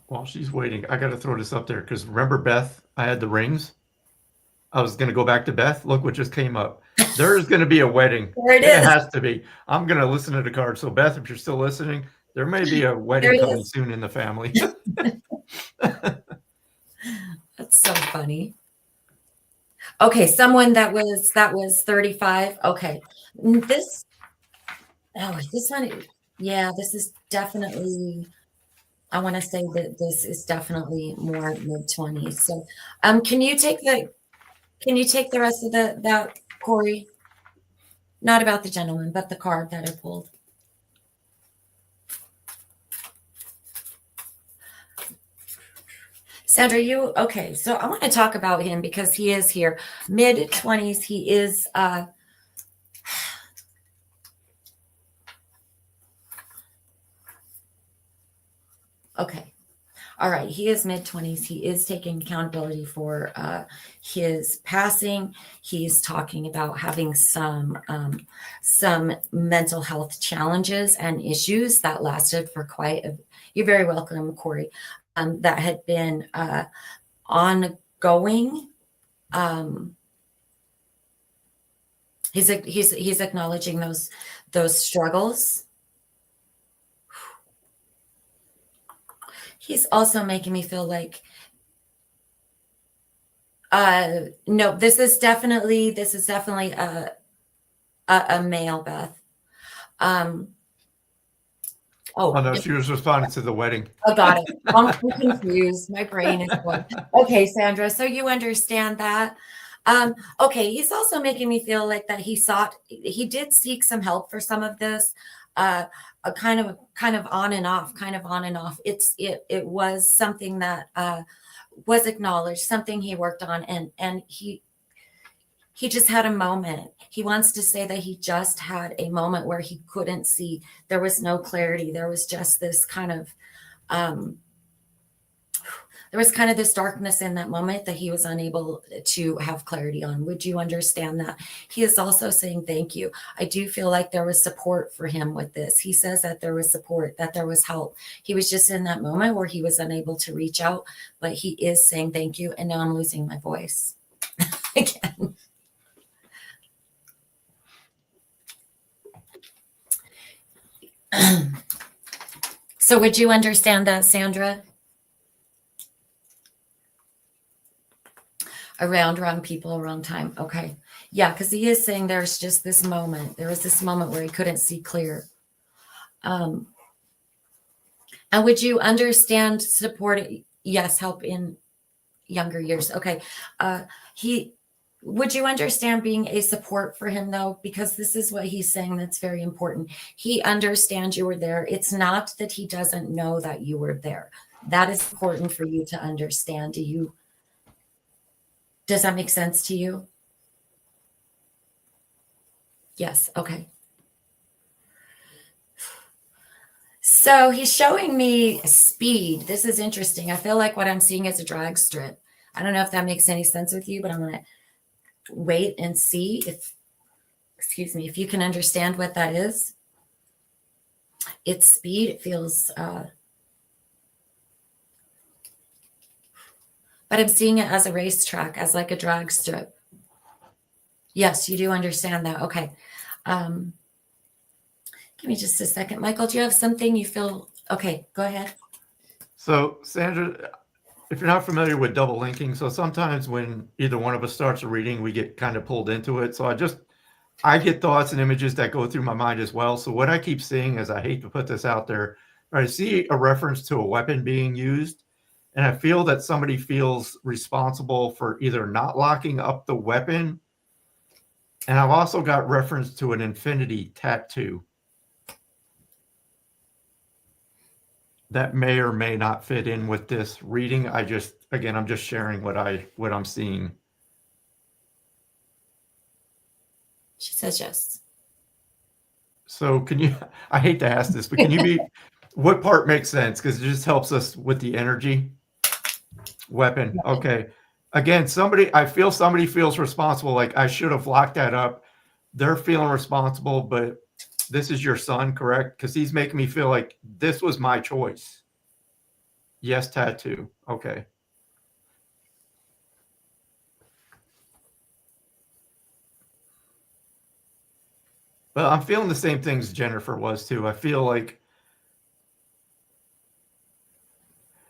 While she's waiting, I got to throw this up there because remember, Beth, I had the rings. I was going to go back to Beth. Look what just came up. There is going to be a wedding. There it is. Has to be. I'm going to listen to the card. So, Beth, if you're still listening, there may be a wedding coming soon in the family. That's so funny. Okay, someone that was 35. Okay. This this one, yeah, this is definitely, I want to say that this is definitely more mid-20s. So can you take the rest of that, Corey? Not about the gentleman, but the card that I pulled. Sandra, okay? So I want to talk about him because he is here, mid-20s. He is okay. All right, he is mid-20s. He is taking accountability for his passing. He's talking about having some mental health challenges and issues that lasted for you're very welcome, Corey, that had been ongoing. He's acknowledging those struggles. He's also making me feel like, no, this is definitely a male, Beth. Oh no, she was responding to the wedding. Oh, got it. I'm confused. My brain is going. Okay, Sandra. So you understand that. Okay, he's also making me feel like that he did seek some help for some of this. A kind of on and off, It was something that was acknowledged, something he worked on, and he just had a moment. He wants to say that he just had a moment where he couldn't see. There was no clarity. There was just this kind of this darkness in that moment that he was unable to have clarity on. Would you understand that? He is also saying thank you. I do feel like there was support for him with this. He says that there was support, that there was help. He was just in that moment where he was unable to reach out, but he is saying thank you. And now I'm losing my voice again. So would you understand that, Sandra? Around wrong people, wrong time. Okay. Yeah, because he is saying there's just this moment. There was this moment where he couldn't see clear. And would you understand support? Yes, help in younger years. Okay. Would you understand being a support for him, though? Because this is what he's saying that's very important. He understands you were there. It's not that he doesn't know that you were there. That is important for you to understand. Does that make sense to you? Yes. Okay. So he's showing me speed. This is interesting. I feel like what I'm seeing is a drag strip. I don't know if that makes any sense with you, but I'm going to wait and see if you can understand what that is. It's speed. It feels, but I'm seeing it as a racetrack, as like a drag strip. Yes, you do understand that. Okay. Give me just a second. Michael, do you have something you feel? Okay, go ahead. So, Sandra, if you're not familiar with double linking, so sometimes when either one of us starts a reading, we get kind of pulled into it. So I get thoughts and images that go through my mind as well. So what I keep seeing is, I hate to put this out there, but I see a reference to a weapon being used. And I feel that somebody feels responsible for either not locking up the weapon. And I've also got reference to an infinity tattoo. That may or may not fit in with this reading. I'm just sharing what I'm seeing. She says yes. So can you, I hate to ask this, but can you what part makes sense? Because it just helps us with the energy. Weapon. Okay. Again, I feel somebody feels responsible. Like, I should have locked that up. They're feeling responsible, but this is your son, correct? Because he's making me feel like this was my choice. Yes, tattoo. Okay. Well, I'm feeling the same things Jennifer was too. I feel like,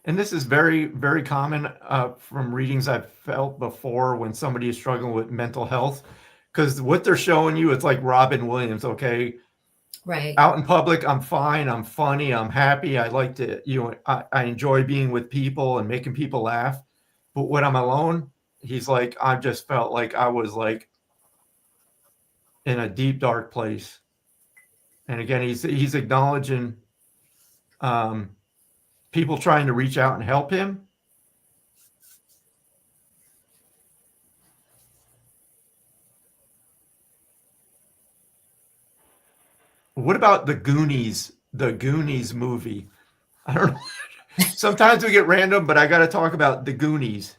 and this is very, very common from readings I've felt before when somebody is struggling with mental health, because what they're showing you, it's like Robin Williams. Okay, Right. out in public, I'm fine, I'm funny, I'm happy, I like to, I enjoy being with people and making people laugh. But when I'm alone, he's like, I just felt like I was like in a deep, dark place. And again, he's acknowledging people trying to reach out and help him. What about the Goonies? The Goonies movie? I don't know. Sometimes we get random, but I got to talk about the Goonies.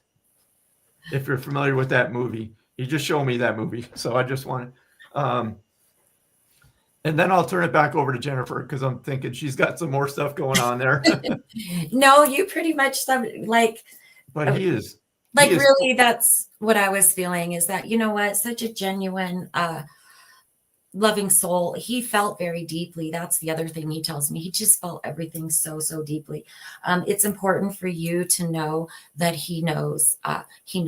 If you're familiar with that movie, you just show me that movie. So I just want to, and then I'll turn it back over to Jennifer because I'm thinking she's got some more stuff going on there. No, you pretty much like. But he is really, that's what I was feeling, is that, you know what, such a genuine, loving soul. He felt very deeply. That's the other thing he tells me. He just felt everything so, so deeply. It's important for you to know that he knows that he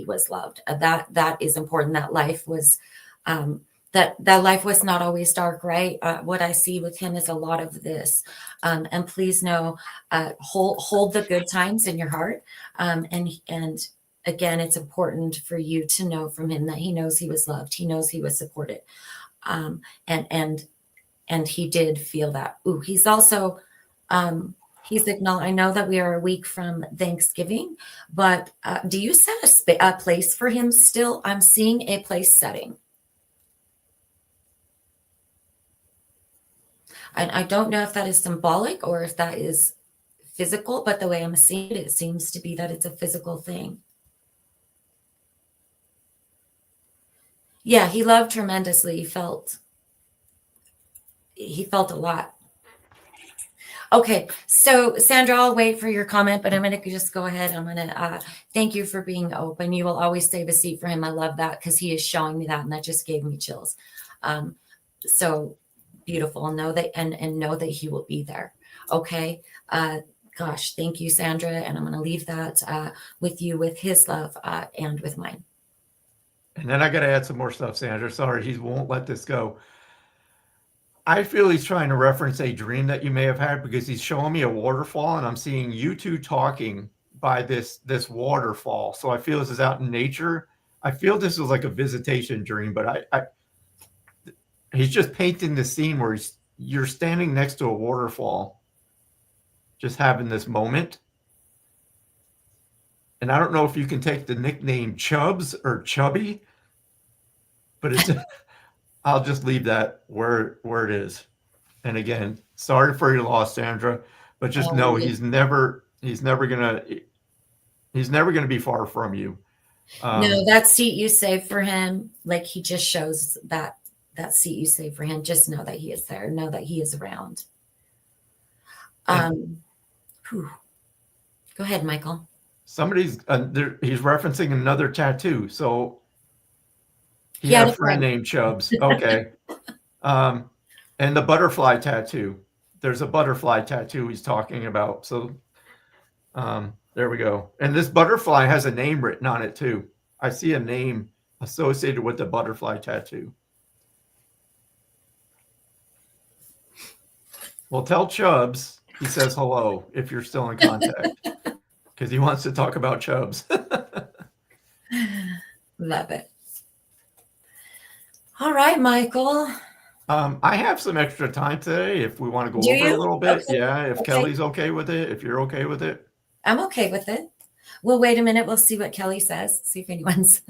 was loved. That is important. That life was, that life was not always dark, right? What I see with him is a lot of this. And please know, hold the good times in your heart. And again, it's important for you to know from him that he knows he was loved. He knows he was supported. And he did feel that. Ooh, he's also, he's acknowledged. I know that we are a week from Thanksgiving, but do you set a place for him still? I'm seeing a place setting. And I don't know if that is symbolic or if that is physical, but the way I'm seeing it, it seems to be that it's a physical thing. Yeah, he loved tremendously. He felt a lot. Okay, so Sandra, I'll wait for your comment, but I'm going to just go ahead. I'm going to thank you for being open. You will always save a seat for him. I love that because he is showing me that, and that just gave me chills. So beautiful. Know that and know that he will be there. Okay. Gosh, thank you, Sandra. And I'm going to leave that with you, with his love and with mine. And then I got to add some more stuff, Sandra. Sorry, he won't let this go. I feel he's trying to reference a dream that you may have had, because he's showing me a waterfall and I'm seeing you two talking by this waterfall. So I feel this is out in nature. I feel this was like a visitation dream, but he's just painting the scene where you're standing next to a waterfall, just having this moment. And I don't know if you can take the nickname Chubbs or Chubby, but it's I'll just leave that where it is. And again, sorry for your loss, Sandra, but just know he's never gonna be far from you. No, that seat you saved for him, like he just shows that seat you saved for him. Just know that he is there. Know that he is around. Go ahead, Michael. Somebody's he's referencing another tattoo. So he had a friend named Chubbs. Okay. And the butterfly tattoo. There's a butterfly tattoo he's talking about. So there we go. And this butterfly has a name written on it too. I see a name associated with the butterfly tattoo. Well, tell Chubbs he says hello if you're still in contact, because he wants to talk about Chubbs. Love it. All right, Michael. I have some extra time today if we want to go over a little bit. Okay. Yeah, if Kelly's okay with it, if you're okay with it. I'm okay with it. We'll wait a minute. We'll see what Kelly says. See if anyone's...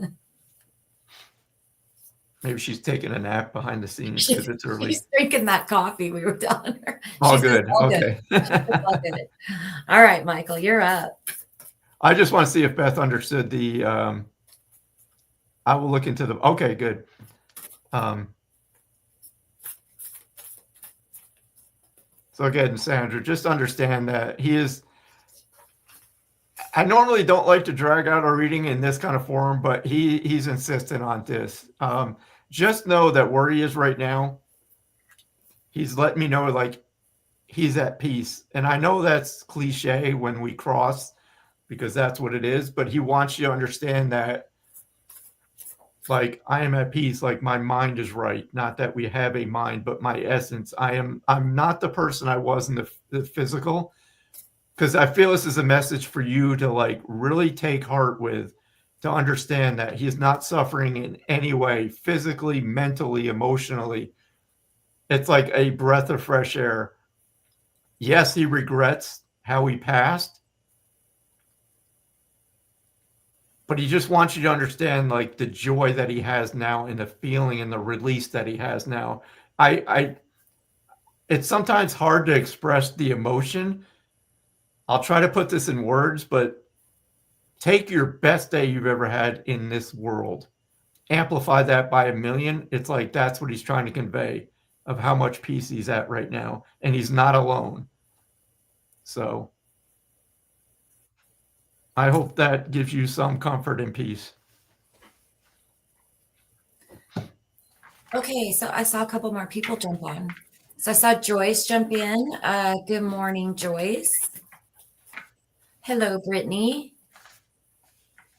Maybe she's taking a nap behind the scenes because it's early. She's drinking that coffee we were telling her. All good. Okay. All good. All right, Michael, you're up. I just want to see if Beth understood the, I will look into the, okay, good. So again, Sandra, just understand that he is, I normally don't like to drag out a reading in this kind of forum, but he's insistent on this. Just know that where he is right now, he's letting me know, like, he's at peace. And I know that's cliche when we cross, because that's what it is, but he wants you to understand that, like, I am at peace, like my mind is right. Not that we have a mind, but my essence. I'm not the person I was in the physical. Because I feel this is a message for you to like really take heart with, to understand that he's not suffering in any way, physically, mentally, emotionally. It's like a breath of fresh air. Yes, he regrets how he passed, but he just wants you to understand like the joy that he has now and the feeling and the release that he has now. It's sometimes hard to express the emotion. I'll try to put this in words, but take your best day you've ever had in this world, amplify that by 1,000,000. It's like that's what he's trying to convey, of how much peace he's at right now, and he's not alone. So I hope that gives you some comfort and peace. Okay, so I saw a couple more people jump on. So I saw Joyce jump in. Good morning, Joyce. Hello, Brittany.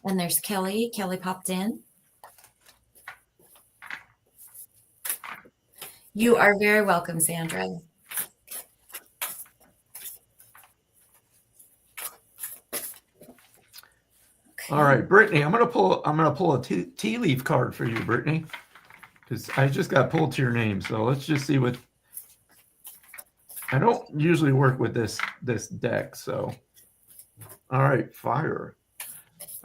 And there's Kelly. Kelly popped in. You are very welcome, Sandra. Okay. All right, Brittany, I'm gonna pull a tea leaf card for you, Brittany, because I just got pulled to your name. So let's just see what. I don't usually work with this deck, so. All right, fire.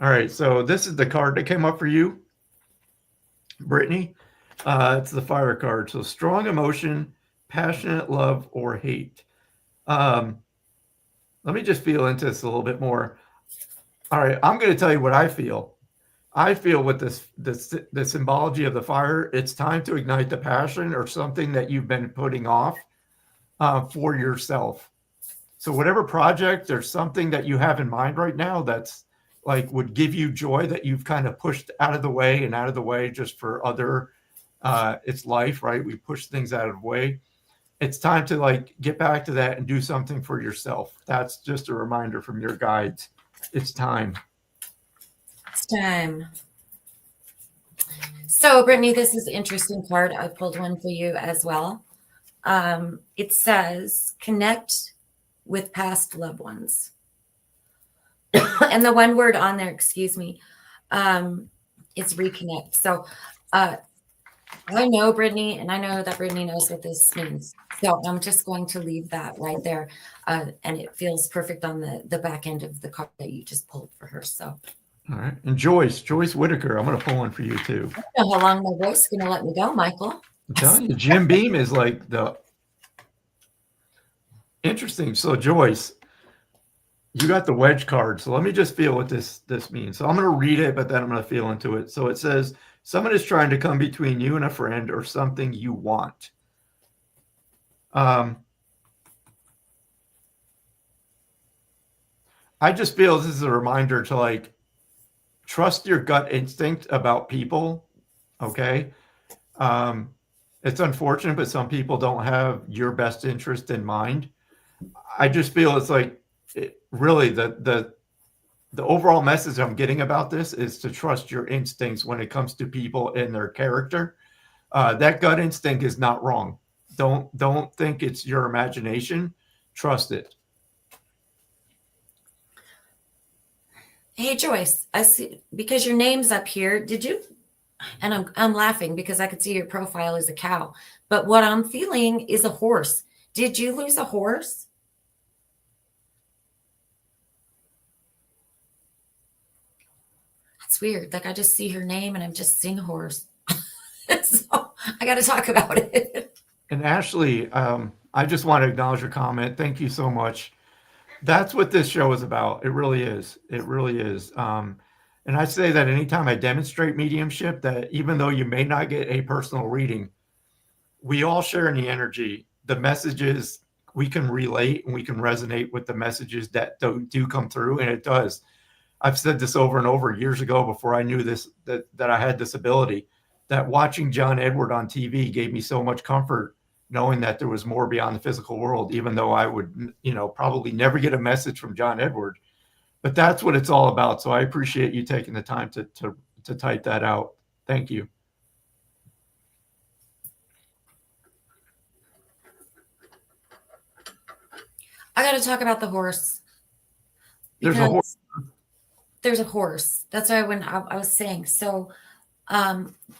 All right, so this is the card that came up for you, Brittany. It's the fire card. So strong emotion, passionate love, or hate. Let me just feel into this a little bit more. All right, I'm going to tell you what I feel. I feel with the symbology of the fire, it's time to ignite the passion or something that you've been putting off for yourself. So whatever project or something that you have in mind right now that's like would give you joy, that you've kind of pushed out of the way just for other, it's life, right? We push things out of the way. It's time to like get back to that and do something for yourself. That's just a reminder from your guides. It's time. It's time. So, Brittany, this is an interesting card. I pulled one for you as well. It says, connect with past loved ones. And the one word on there, excuse me, is reconnect. So I know Brittany, and I know that Brittany knows what this means. So I'm just going to leave that right there. And it feels perfect on the back end of the card that you just pulled for her. So. All right. And Joyce Whitaker, I'm going to pull one for you too. I don't know how long my voice is going to let me go, Michael. I'm telling you, Jim Beam is like the interesting. So Joyce, you got the wedge card. So let me just feel what this means. So I'm going to read it, but then I'm going to feel into it. So it says, someone is trying to come between you and a friend or something you want. I just feel this is a reminder to like trust your gut instinct about people. Okay. It's unfortunate, but some people don't have your best interest in mind. I just feel it's like really the overall message I'm getting about this is to trust your instincts when it comes to people and their character. That gut instinct is not wrong. Don't think it's your imagination. Trust it. Hey, Joyce, I see, because your name's up here. Did you? And I'm laughing because I could see your profile is a cow, but what I'm feeling is a horse. Did you lose a horse? That's weird. Like I just see her name and I'm just seeing a horse. So I got to talk about it. And Ashley, I just want to acknowledge your comment. Thank you so much. That's what this show is about. It really is. It really is. And I say that anytime I demonstrate mediumship, that even though you may not get a personal reading, we all share in the energy. The messages we can relate and we can resonate with the messages that do come through, and it does. I've said this over and over years ago before I knew this, that I had this ability, that watching John Edward on TV gave me so much comfort knowing that there was more beyond the physical world, even though I would, probably never get a message from John Edward. But that's what it's all about. So I appreciate you taking the time to type that out. Thank you. I got to talk about the horse. There's a horse. There's a horse. That's why when I was saying, so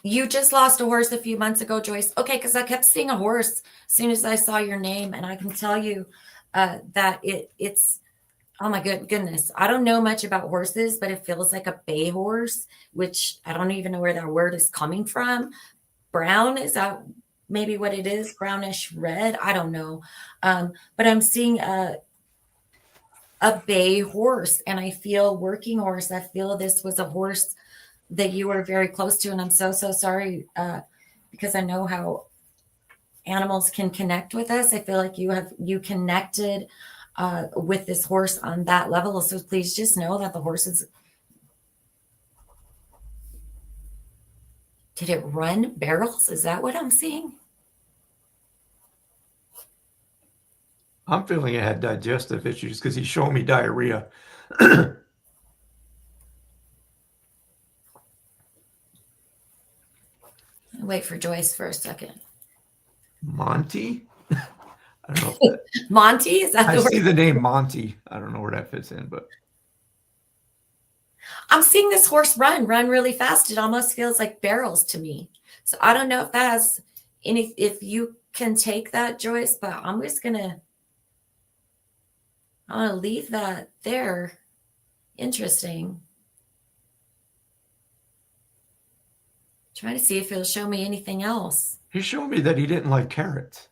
you just lost a horse a few months ago, Joyce. Okay, because I kept seeing a horse as soon as I saw your name, and I can tell you that it's, oh my goodness. I don't know much about horses, but it feels like a bay horse, which I don't even know where that word is coming from. Brown, is that maybe what it is? Brownish red? I don't know. But I'm seeing a bay horse, and I feel working horse. I feel this was a horse that you were very close to, and I'm so sorry because I know how animals can connect with us. I feel like you connected with this horse on that level. So please just know that the horse is. Did it run barrels? Is that what I'm seeing? I'm feeling it had digestive issues because he's showing me diarrhea. Wait for Joyce for a second. Monty? I don't know. Monty? Is that I the word? see the name Monty. I don't know where that fits in, but I'm seeing this horse run really fast. It almost feels like barrels to me. So I don't know if that has any, if you can take that, Joyce, but I'm just gonna leave that there. Interesting. Trying to see if it'll show me anything else. he showed me that he didn't like carrots.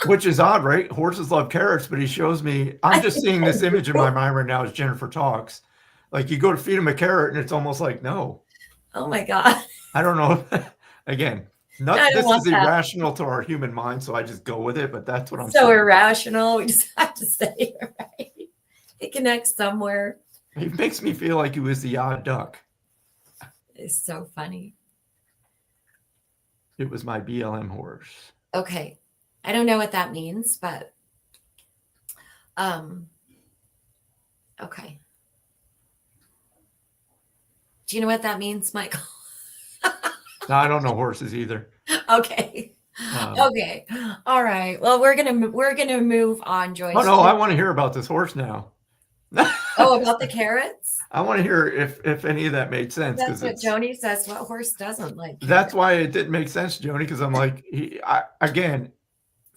Which is odd, right? Horses love carrots, but he shows me, I'm just seeing this image in my mind right now as Jennifer talks. Like you go to feed him a carrot and it's almost like, no. Oh my God. I don't know. Again, this is irrational to our human mind, so I just go with it, but that's what I'm so saying. Irrational. We just have to say it, right? It connects somewhere. It makes me feel like he was the odd duck. It's so funny. It was my BLM horse. Okay. I don't know what that means, but okay. Do you know what that means, Michael? No, I don't know horses either. Okay. Okay. All right. Well, we're gonna move on, Joyce. Oh no, I want to hear about this horse now. Oh, about the carrots? I want to hear if any of that made sense. That's what Joni says. What horse doesn't like carrots? That's why it didn't make sense, Joni, because I'm like, again,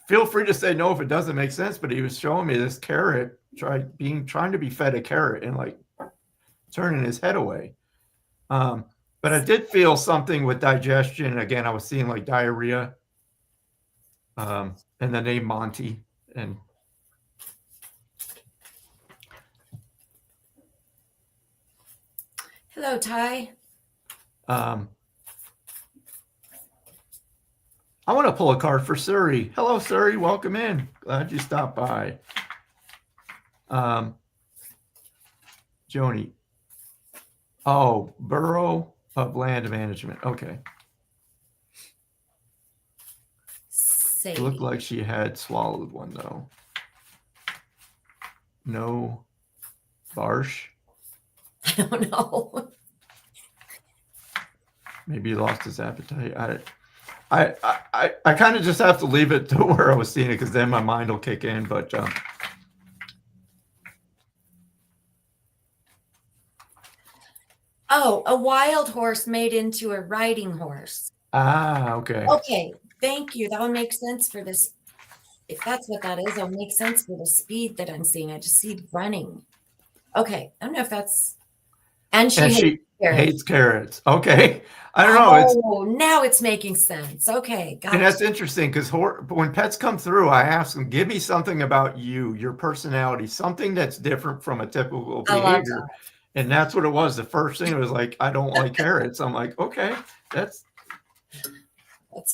feel free to say no if it doesn't make sense, but he was showing me this carrot, trying to be fed a carrot and like turning his head away. But I did feel something with digestion. Again, I was seeing like diarrhea, and the name Monty. And hello, Ty. I want to pull a card for Suri. Hello, Suri. Welcome in. Glad you stopped by. Joni. Oh, Bureau of Land Management. Okay. It looked like she had swallowed one, though. No. Barsh. I don't know. Maybe he lost his appetite. I kind of just have to leave it to where I was seeing it because then my mind will kick in. But oh, a wild horse made into a riding horse. Okay. Okay, thank you. That would make sense for this. If that's what that is, it'll make sense for the speed that I'm seeing. I just see running. Okay, I don't know if that's. And she hates carrots. Okay. I don't know. Oh, now it's making sense. Okay. Got and that's interesting because when pets come through, I ask them, give me something about you, your personality, something that's different from a typical behavior. And that's what it was. The first thing was like, I don't like carrots. I'm like, okay, that's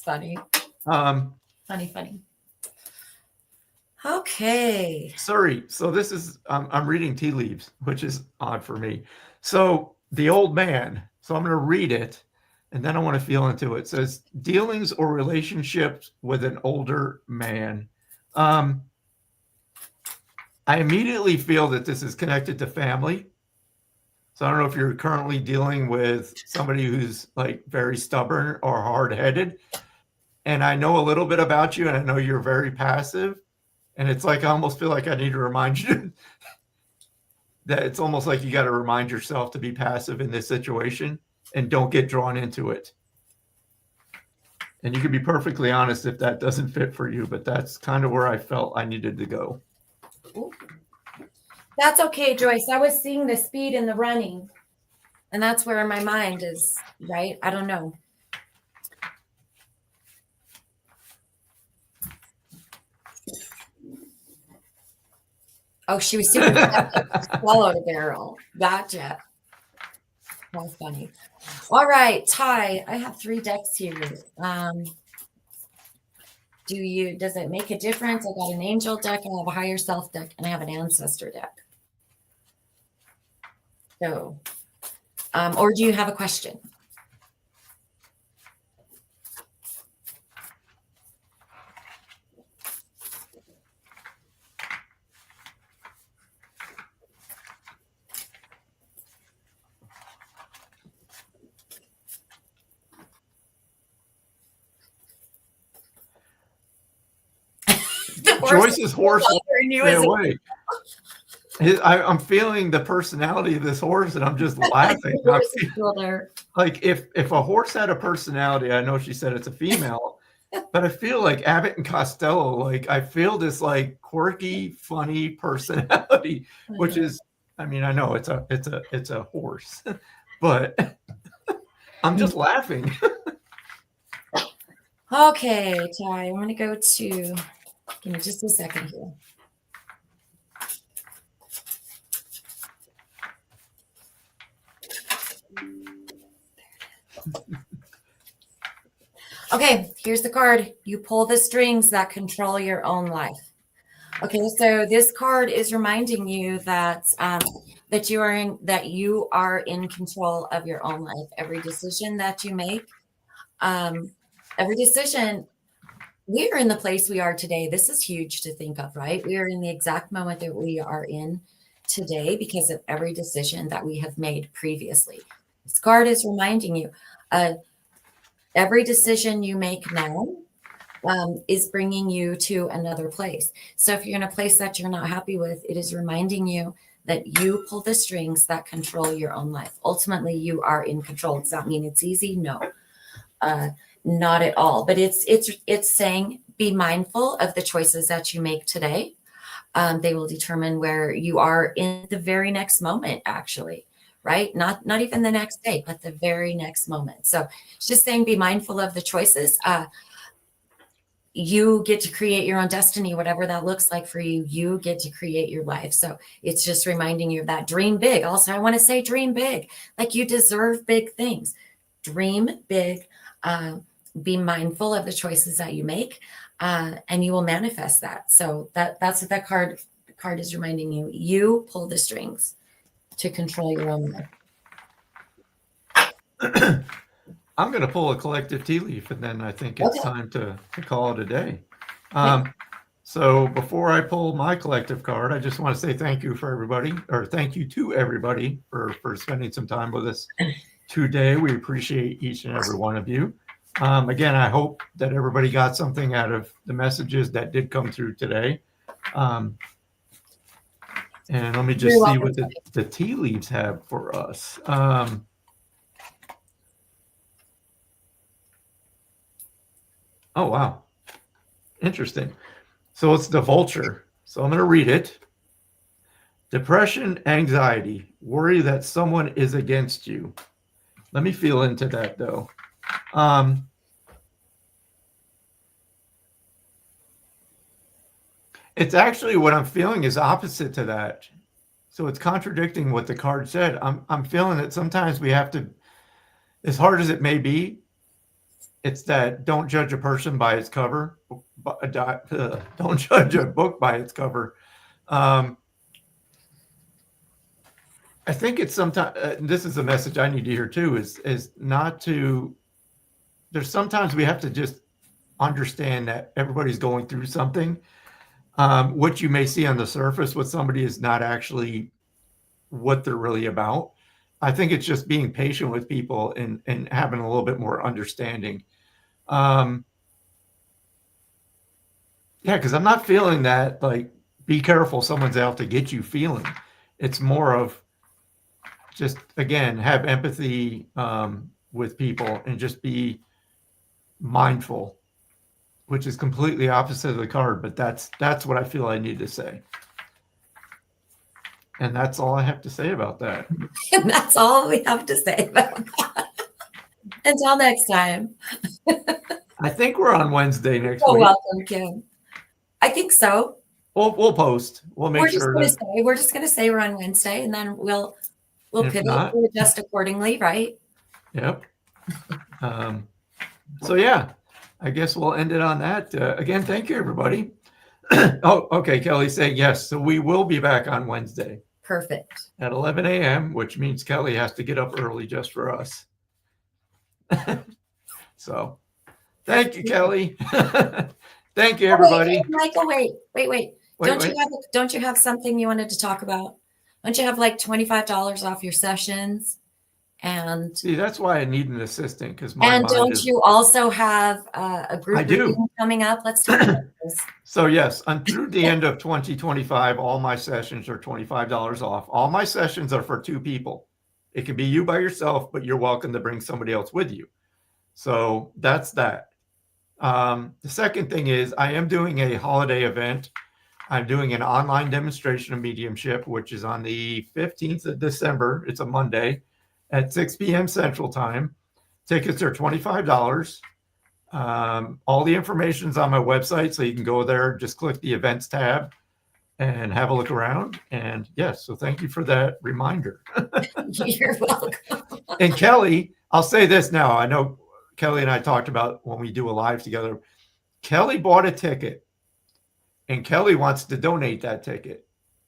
funny. Funny. Okay. Sorry. So this is, I'm reading tea leaves, which is odd for me. So the old man, so I'm going to read it. And then I want to feel into it. It says dealings or relationships with an older man. I immediately feel that this is connected to family. So I don't know if you're currently dealing with somebody who's like very stubborn or hard-headed. And I know a little bit about you, and I know you're very passive. And it's like I almost feel like I need to remind you that it's almost like you got to remind yourself to be passive in this situation and don't get drawn into it. And you can be perfectly honest if that doesn't fit for you, but that's kind of where I felt I needed to go. That's okay, Joyce. I was seeing the speed in the running, and that's where my mind is, right? I don't know. Oh, she was super swallowed a barrel. Gotcha. That's funny. All right, Ty, I have 3 decks here. Does it make a difference? I got an angel deck, I have a higher self deck, and I have an ancestor deck. So, or do you have a question? Joyce's horse stay away. I'm feeling the personality of this horse, and I'm just laughing. Like if a horse had a personality, I know she said it's a female, but I feel like Abbott and Costello. Like I feel this like quirky, funny personality, which is, I mean, I know it's a horse, but I'm just laughing. Okay, Ty, I want to go to. Give me just a second here. Okay, here's the card. You pull the strings that control your own life. Okay, so this card is reminding you that that you are in control of your own life. Every decision that you make, every decision. We are in the place we are today. This is huge to think of, right? We are in the exact moment that we are in today because of every decision that we have made previously. This card is reminding you, every decision you make now is bringing you to another place. So if you're in a place that you're not happy with, it is reminding you that you pull the strings that control your own life. Ultimately, you are in control. Does that mean it's easy? No. Not at all, but it's saying be mindful of the choices that you make today. They will determine where you are in the very next moment, actually, right? Not even the next day, but the very next moment. So it's just saying be mindful of the choices. You get to create your own destiny, whatever that looks like for you. You get to create your life. So it's just reminding you of that. Dream big. Also, I want to say dream big. Like you deserve big things. Dream big. Be mindful of the choices that you make, and you will manifest that. So that's what that card is reminding you. You pull the strings to control your own life. I'm going to pull a collective tea leaf, and then I think it's time to call it a day. So before I pull my collective card, I just want to say thank you for everybody, or thank you to everybody for spending some time with us today. We appreciate each and every one of you. Again, I hope that everybody got something out of the messages that did come through today. And let me just see what the tea leaves have for us. Oh, wow. Interesting. So it's the vulture. So I'm going to read it. Depression, anxiety, worry that someone is against you. Let me feel into that, though. It's actually what I'm feeling is opposite to that. So it's contradicting what the card said. I'm feeling that sometimes we have to, as hard as it may be, it's that don't judge a person by its cover. Don't judge a book by its cover. I think it's sometimes, this is a message I need to hear too, is not to there's sometimes we have to just understand that everybody's going through something. What you may see on the surface with somebody is not actually what they're really about. I think it's just being patient with people and having a little bit more understanding. Yeah, because I'm not feeling that like be careful, someone's out to get you feeling. It's more of just, again, have empathy with people and just be mindful, which is completely opposite of the card, but that's what I feel I need to say. And that's all I have to say about that. And that's all we have to say about that. Until next time. I think we're on Wednesday next You're week. welcome, Kim. I think so. We'll post. We'll make sure that We're just gonna say we're on Wednesday, and then we'll if pivot, not, we'll adjust accordingly, right? yep. So yeah, I guess we'll end it on that. Again, thank you, everybody. Oh, okay. Kelly's saying yes. So we will be back on Wednesday Perfect. at 11 a.m., which means Kelly has to get up early just for us. So thank you, Kelly. Thank you, everybody. Michael, wait. Don't you have something you wanted to talk about? Don't you have like $25 off your sessions? And see, that's why I need an assistant, because my and mind don't is, you also have a group I do. reading coming up? Let's talk about this. So yes, through the end of 2025, all my sessions are $25 off. All my sessions are for 2 people. It can be you by yourself, but you're welcome to bring somebody else with you. So that's that. The second thing is I am doing a holiday event. I'm doing an online demonstration of mediumship, which is on the 15th of December. It's a Monday at 6 p.m. Central Time. Tickets are $25. All the information's on my website, so you can go there, just click the events tab and have a look around. And yes, so thank you for that reminder. You're welcome. And Kelly, I'll say this now. I know Kelly and I talked about when we do a live together. Kelly bought a ticket and Kelly wants to donate that ticket.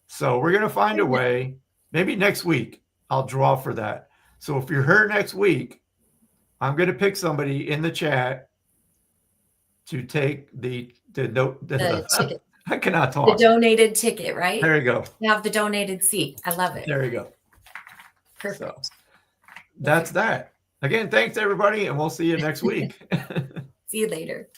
So we're going to find a way. Maybe next week I'll draw for that. So if you're here next week, I'm going to pick somebody in the chat to take the ticket. I cannot talk. The donated ticket, right? There you go. You have the donated seat. I love it. There you go. Perfect. So that's that. Again, thanks everybody, and we'll see you next week. See you later.